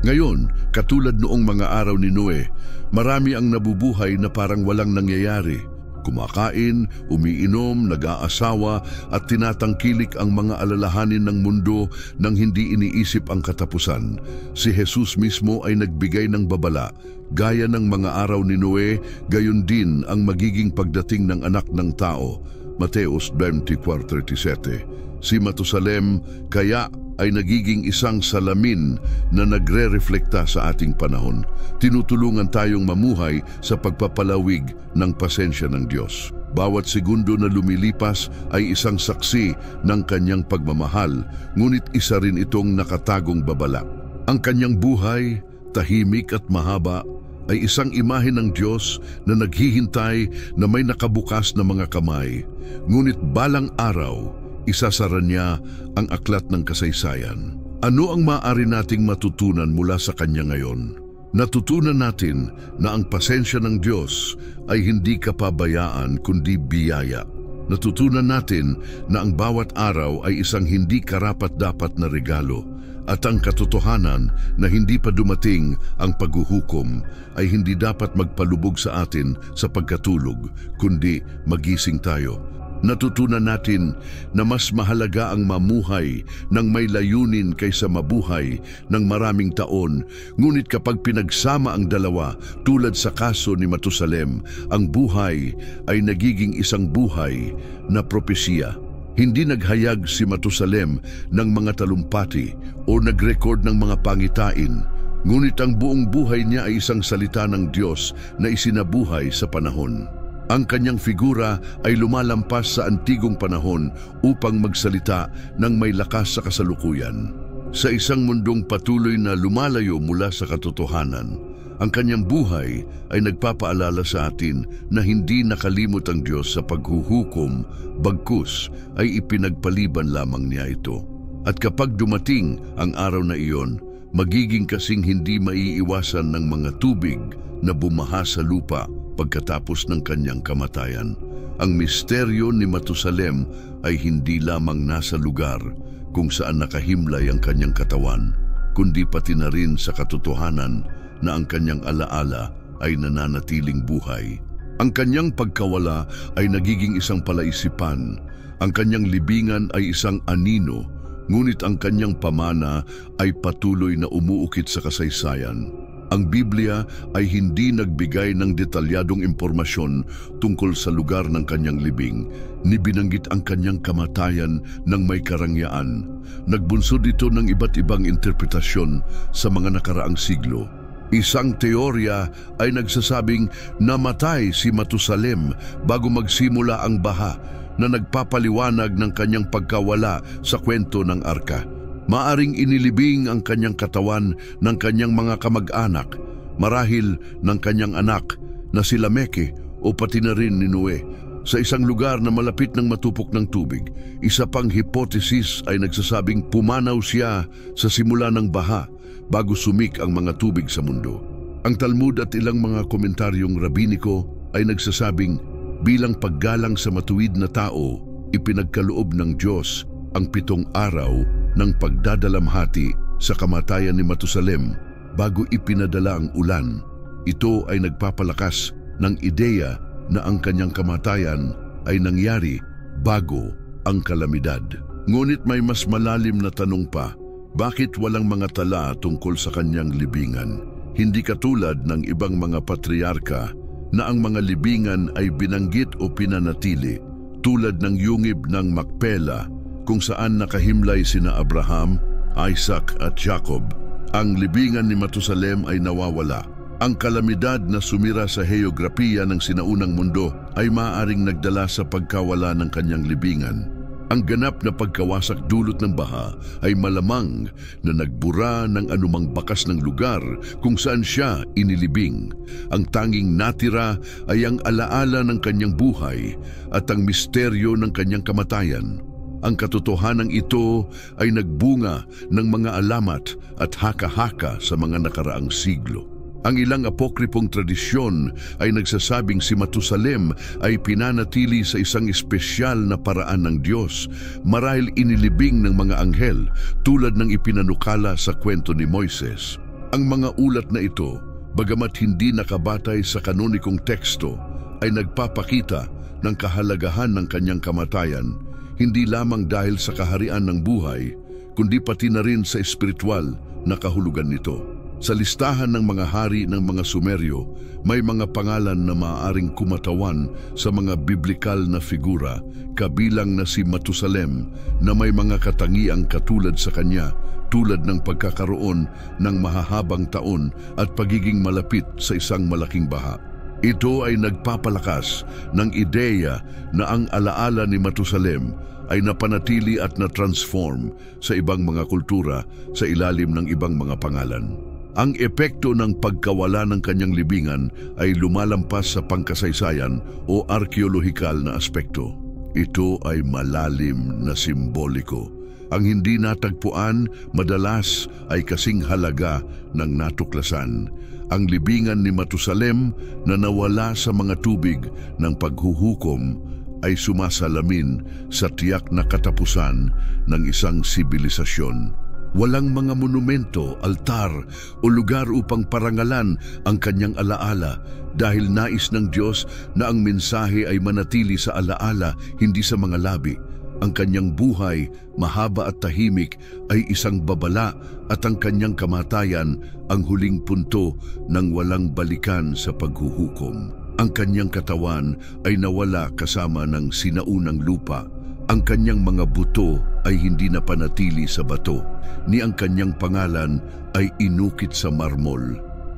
Ngayon, katulad noong mga araw ni Noe, marami ang nabubuhay na parang walang nangyayari. Kumakain, umiinom, nag-aasawa at tinatangkilik ang mga alalahanin ng mundo nang hindi iniisip ang katapusan. Si Jesus mismo ay nagbigay ng babala. Gaya ng mga araw ni Noe, gayon din ang magiging pagdating ng anak ng tao. Mateos 24:37. Si Matusalem kaya ay nagiging isang salamin na nagre-reflekta sa ating panahon. Tinutulungan tayong mamuhay sa pagpapalawig ng pasensya ng Diyos. Bawat segundo na lumilipas ay isang saksi ng kanyang pagmamahal, ngunit isa rin itong nakatagong babala. Ang kanyang buhay, tahimik at mahaba, ay isang imahe ng Diyos na naghihintay na may nakabukas na mga kamay. Ngunit balang araw, isasara niya ang aklat ng kasaysayan. Ano ang maaari nating matutunan mula sa kanya ngayon? Natutunan natin na ang pasensya ng Diyos ay hindi kapabayaan kundi biyaya. Natutunan natin na ang bawat araw ay isang hindi karapat-dapat na regalo, at ang katotohanan na hindi pa dumating ang paghuhukom ay hindi dapat magpalubog sa atin sa pagkatulog, kundi magising tayo. Natutunan natin na mas mahalaga ang mamuhay ng may layunin kaysa mabuhay ng maraming taon. Ngunit kapag pinagsama ang dalawa, tulad sa kaso ni Matusalem, ang buhay ay nagiging isang buhay na propesiya. Hindi naghayag si Matusalem ng mga talumpati o nag-record ng mga pangitain, ngunit ang buong buhay niya ay isang salita ng Diyos na isinabuhay sa panahon. Ang kanyang figura ay lumalampas sa antigong panahon upang magsalita ng may lakas sa kasalukuyan. Sa isang mundong patuloy na lumalayo mula sa katotohanan, ang kanyang buhay ay nagpapaalala sa atin na hindi nakalimot ang Diyos sa paghuhukom, bagkus ay ipinagpaliban lamang niya ito. At kapag dumating ang araw na iyon, magiging kasing hindi maiiwasan ng mga tubig na bumaha sa lupa pagkatapos ng kanyang kamatayan. Ang misteryo ni Matusalem ay hindi lamang nasa lugar kung saan nakahimlay ang kanyang katawan, kundi pati na rin sa katotohanan na ang kanyang alaala ay nananatiling buhay. Ang kanyang pagkawala ay nagiging isang palaisipan, ang kanyang libingan ay isang anino, ngunit ang kanyang pamana ay patuloy na umuukit sa kasaysayan. Ang Biblia ay hindi nagbigay ng detalyadong impormasyon tungkol sa lugar ng kanyang libing, ni binanggit ang kanyang kamatayan ng may karangyaan. Nagbunsod ito ng iba't ibang interpretasyon sa mga nakaraang siglo. Isang teorya ay nagsasabing namatay si Matusalem bago magsimula ang baha, na nagpapaliwanag ng kanyang pagkawala sa kwento ng arka. Maaring inilibing ang kanyang katawan ng kanyang mga kamag-anak, marahil ng kanyang anak na si Lameke o pati na rin ni Noe, sa isang lugar na malapit ng matupok ng tubig. Isa pang hipotesis ay nagsasabing pumanaw siya sa simula ng baha bago sumik ang mga tubig sa mundo. Ang Talmud at ilang mga komentaryong rabiniko ay nagsasabing bilang paggalang sa matuwid na tao, ipinagkaloob ng Diyos ang 7 araw ng pagdadalamhati sa kamatayan ni Matusalem bago ipinadala ang ulan. Ito ay nagpapalakas ng ideya na ang kanyang kamatayan ay nangyari bago ang kalamidad. Ngunit may mas malalim na tanong pa, bakit walang mga tala tungkol sa kanyang libingan? Hindi katulad ng ibang mga patriarka na ang mga libingan ay binanggit o pinanatili tulad ng yungib ng Macpela kung saan nakahimlay sina Abraham, Isaac at Jacob. Ang libingan ni Matusalem ay nawawala. Ang kalamidad na sumira sa heograpiya ng sinaunang mundo ay maaaring nagdala sa pagkawala ng kanyang libingan. Ang ganap na pagkawasak dulot ng baha ay malamang na nagbura ng anumang bakas ng lugar kung saan siya inilibing. Ang tanging natira ay ang alaala ng kanyang buhay at ang misteryo ng kanyang kamatayan. Ang katotohanan ito ay nagbunga ng mga alamat at haka-haka sa mga nakaraang siglo. Ang ilang apokripong tradisyon ay nagsasabing si Matusalem ay pinanatili sa isang espesyal na paraan ng Diyos marahil inilibing ng mga anghel tulad ng ipinanukala sa kwento ni Moises. Ang mga ulat na ito, bagamat hindi nakabatay sa kanonikong teksto, ay nagpapakita ng kahalagahan ng kanyang kamatayan, hindi lamang dahil sa kaharian ng buhay, kundi pati na rin sa espiritual na kahulugan nito. Sa listahan ng mga hari ng mga Sumeryo, may mga pangalan na maaaring kumatawan sa mga biblikal na figura, kabilang na si Matusalem na may mga katangiang katulad sa kanya, tulad ng pagkakaroon ng mahahabang taon at pagiging malapit sa isang malaking baha. Ito ay nagpapalakas ng ideya na ang alaala ni Matusalem ay napanatili at na-transform sa ibang mga kultura sa ilalim ng ibang mga pangalan. Ang epekto ng pagkawala ng kanyang libingan ay lumalampas sa pangkasaysayan o arkeolohikal na aspekto. Ito ay malalim na simboliko. Ang hindi natagpuan madalas ay kasing halaga ng natuklasan. Ang libingan ni Matusalem na nawala sa mga tubig ng paghuhukom ay sumasalamin sa tiyak na katapusan ng isang sibilisasyon. Walang mga monumento, altar o lugar upang parangalan ang kanyang alaala dahil nais ng Diyos na ang mensahe ay manatili sa alaala, hindi sa mga labi. Ang kanyang buhay, mahaba at tahimik, ay isang babala at ang kanyang kamatayan ang huling punto ng walang balikan sa paghuhukom. Ang kanyang katawan ay nawala kasama ng sinaunang lupa. Ang kanyang mga buto ay hindi napanatili sa bato, ni ang kanyang pangalan ay inukit sa marmol.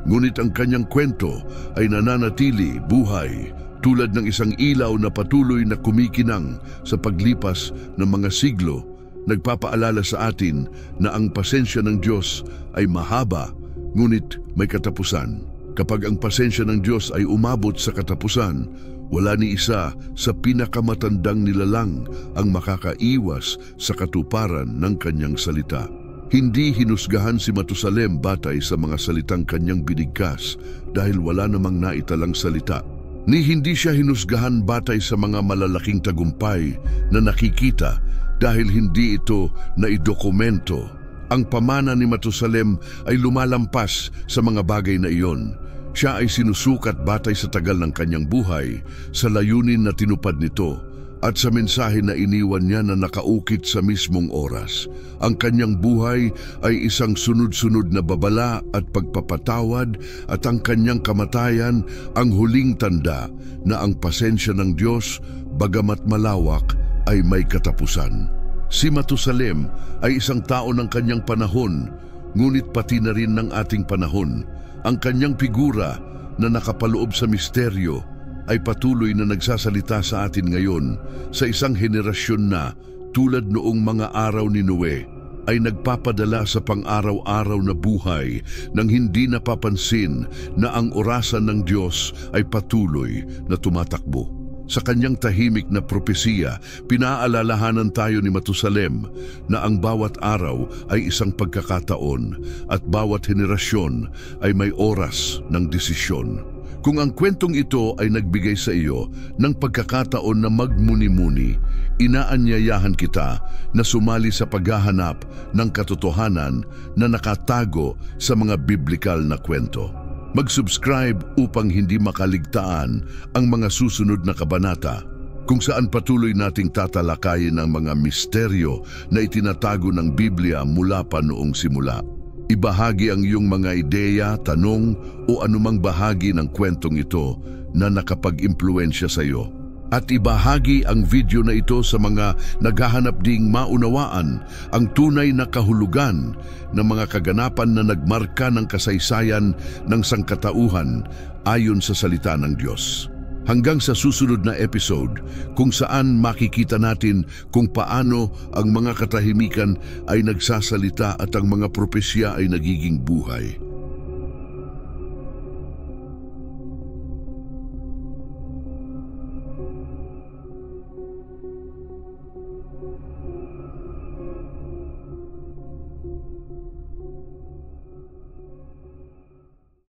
Ngunit ang kanyang kwento ay nananatili buhay, tulad ng isang ilaw na patuloy na kumikinang sa paglipas ng mga siglo, nagpapaalala sa atin na ang pasensya ng Diyos ay mahaba, ngunit may katapusan. Kapag ang pasensya ng Diyos ay umabot sa katapusan, wala ni isa sa pinakamatandang nilalang ang makakaiwas sa katuparan ng kanyang salita. Hindi hinusgahan si Matusalem batay sa mga salitang kanyang binigkas dahil wala namang naitalang salita. Ni hindi siya hinusgahan batay sa mga malalaking tagumpay na nakikita dahil hindi ito naidokumento. Ang pamana ni Matusalem ay lumalampas sa mga bagay na iyon. Siya ay sinusukat batay sa tagal ng kanyang buhay, sa layunin na tinupad nito, at sa mensahe na iniwan niya na nakaukit sa mismong oras. Ang kanyang buhay ay isang sunod-sunod na babala at pagpapatawad, at ang kanyang kamatayan ang huling tanda na ang pasensya ng Diyos, bagamat malawak, ay may katapusan. Si Matusalem ay isang tao ng kanyang panahon, ngunit pati na rin ng ating panahon. Ang kanyang figura na nakapaloob sa misteryo ay patuloy na nagsasalita sa atin ngayon sa isang henerasyon na, tulad noong mga araw ni Noe, ay nagpapadala sa pang-araw-araw na buhay nang hindi napapansin na ang orasan ng Diyos ay patuloy na tumatakbo. Sa kanyang tahimik na propesiya, pinaalalahanan tayo ni Matusalem na ang bawat araw ay isang pagkakataon at bawat henerasyon ay may oras ng desisyon. Kung ang kwentong ito ay nagbigay sa iyo ng pagkakataon na magmuni-muni, inaanyayahan kita na sumali sa paghahanap ng katotohanan na nakatago sa mga biblikal na kwento. Mag-subscribe upang hindi makaligtaan ang mga susunod na kabanata kung saan patuloy nating tatalakayin ang mga misteryo na itinatago ng Biblia mula pa noong simula. Ibahagi ang iyong mga ideya, tanong o anumang bahagi ng kwentong ito na nakapag-impluensya sa iyo. At ibahagi ang video na ito sa mga naghahanap ding maunawaan ang tunay na kahulugan ng mga kaganapan na nagmarka ng kasaysayan ng sangkatauhan ayon sa salita ng Diyos. Hanggang sa susunod na episode kung saan makikita natin kung paano ang mga katahimikan ay nagsasalita at ang mga propesya ay nagiging buhay.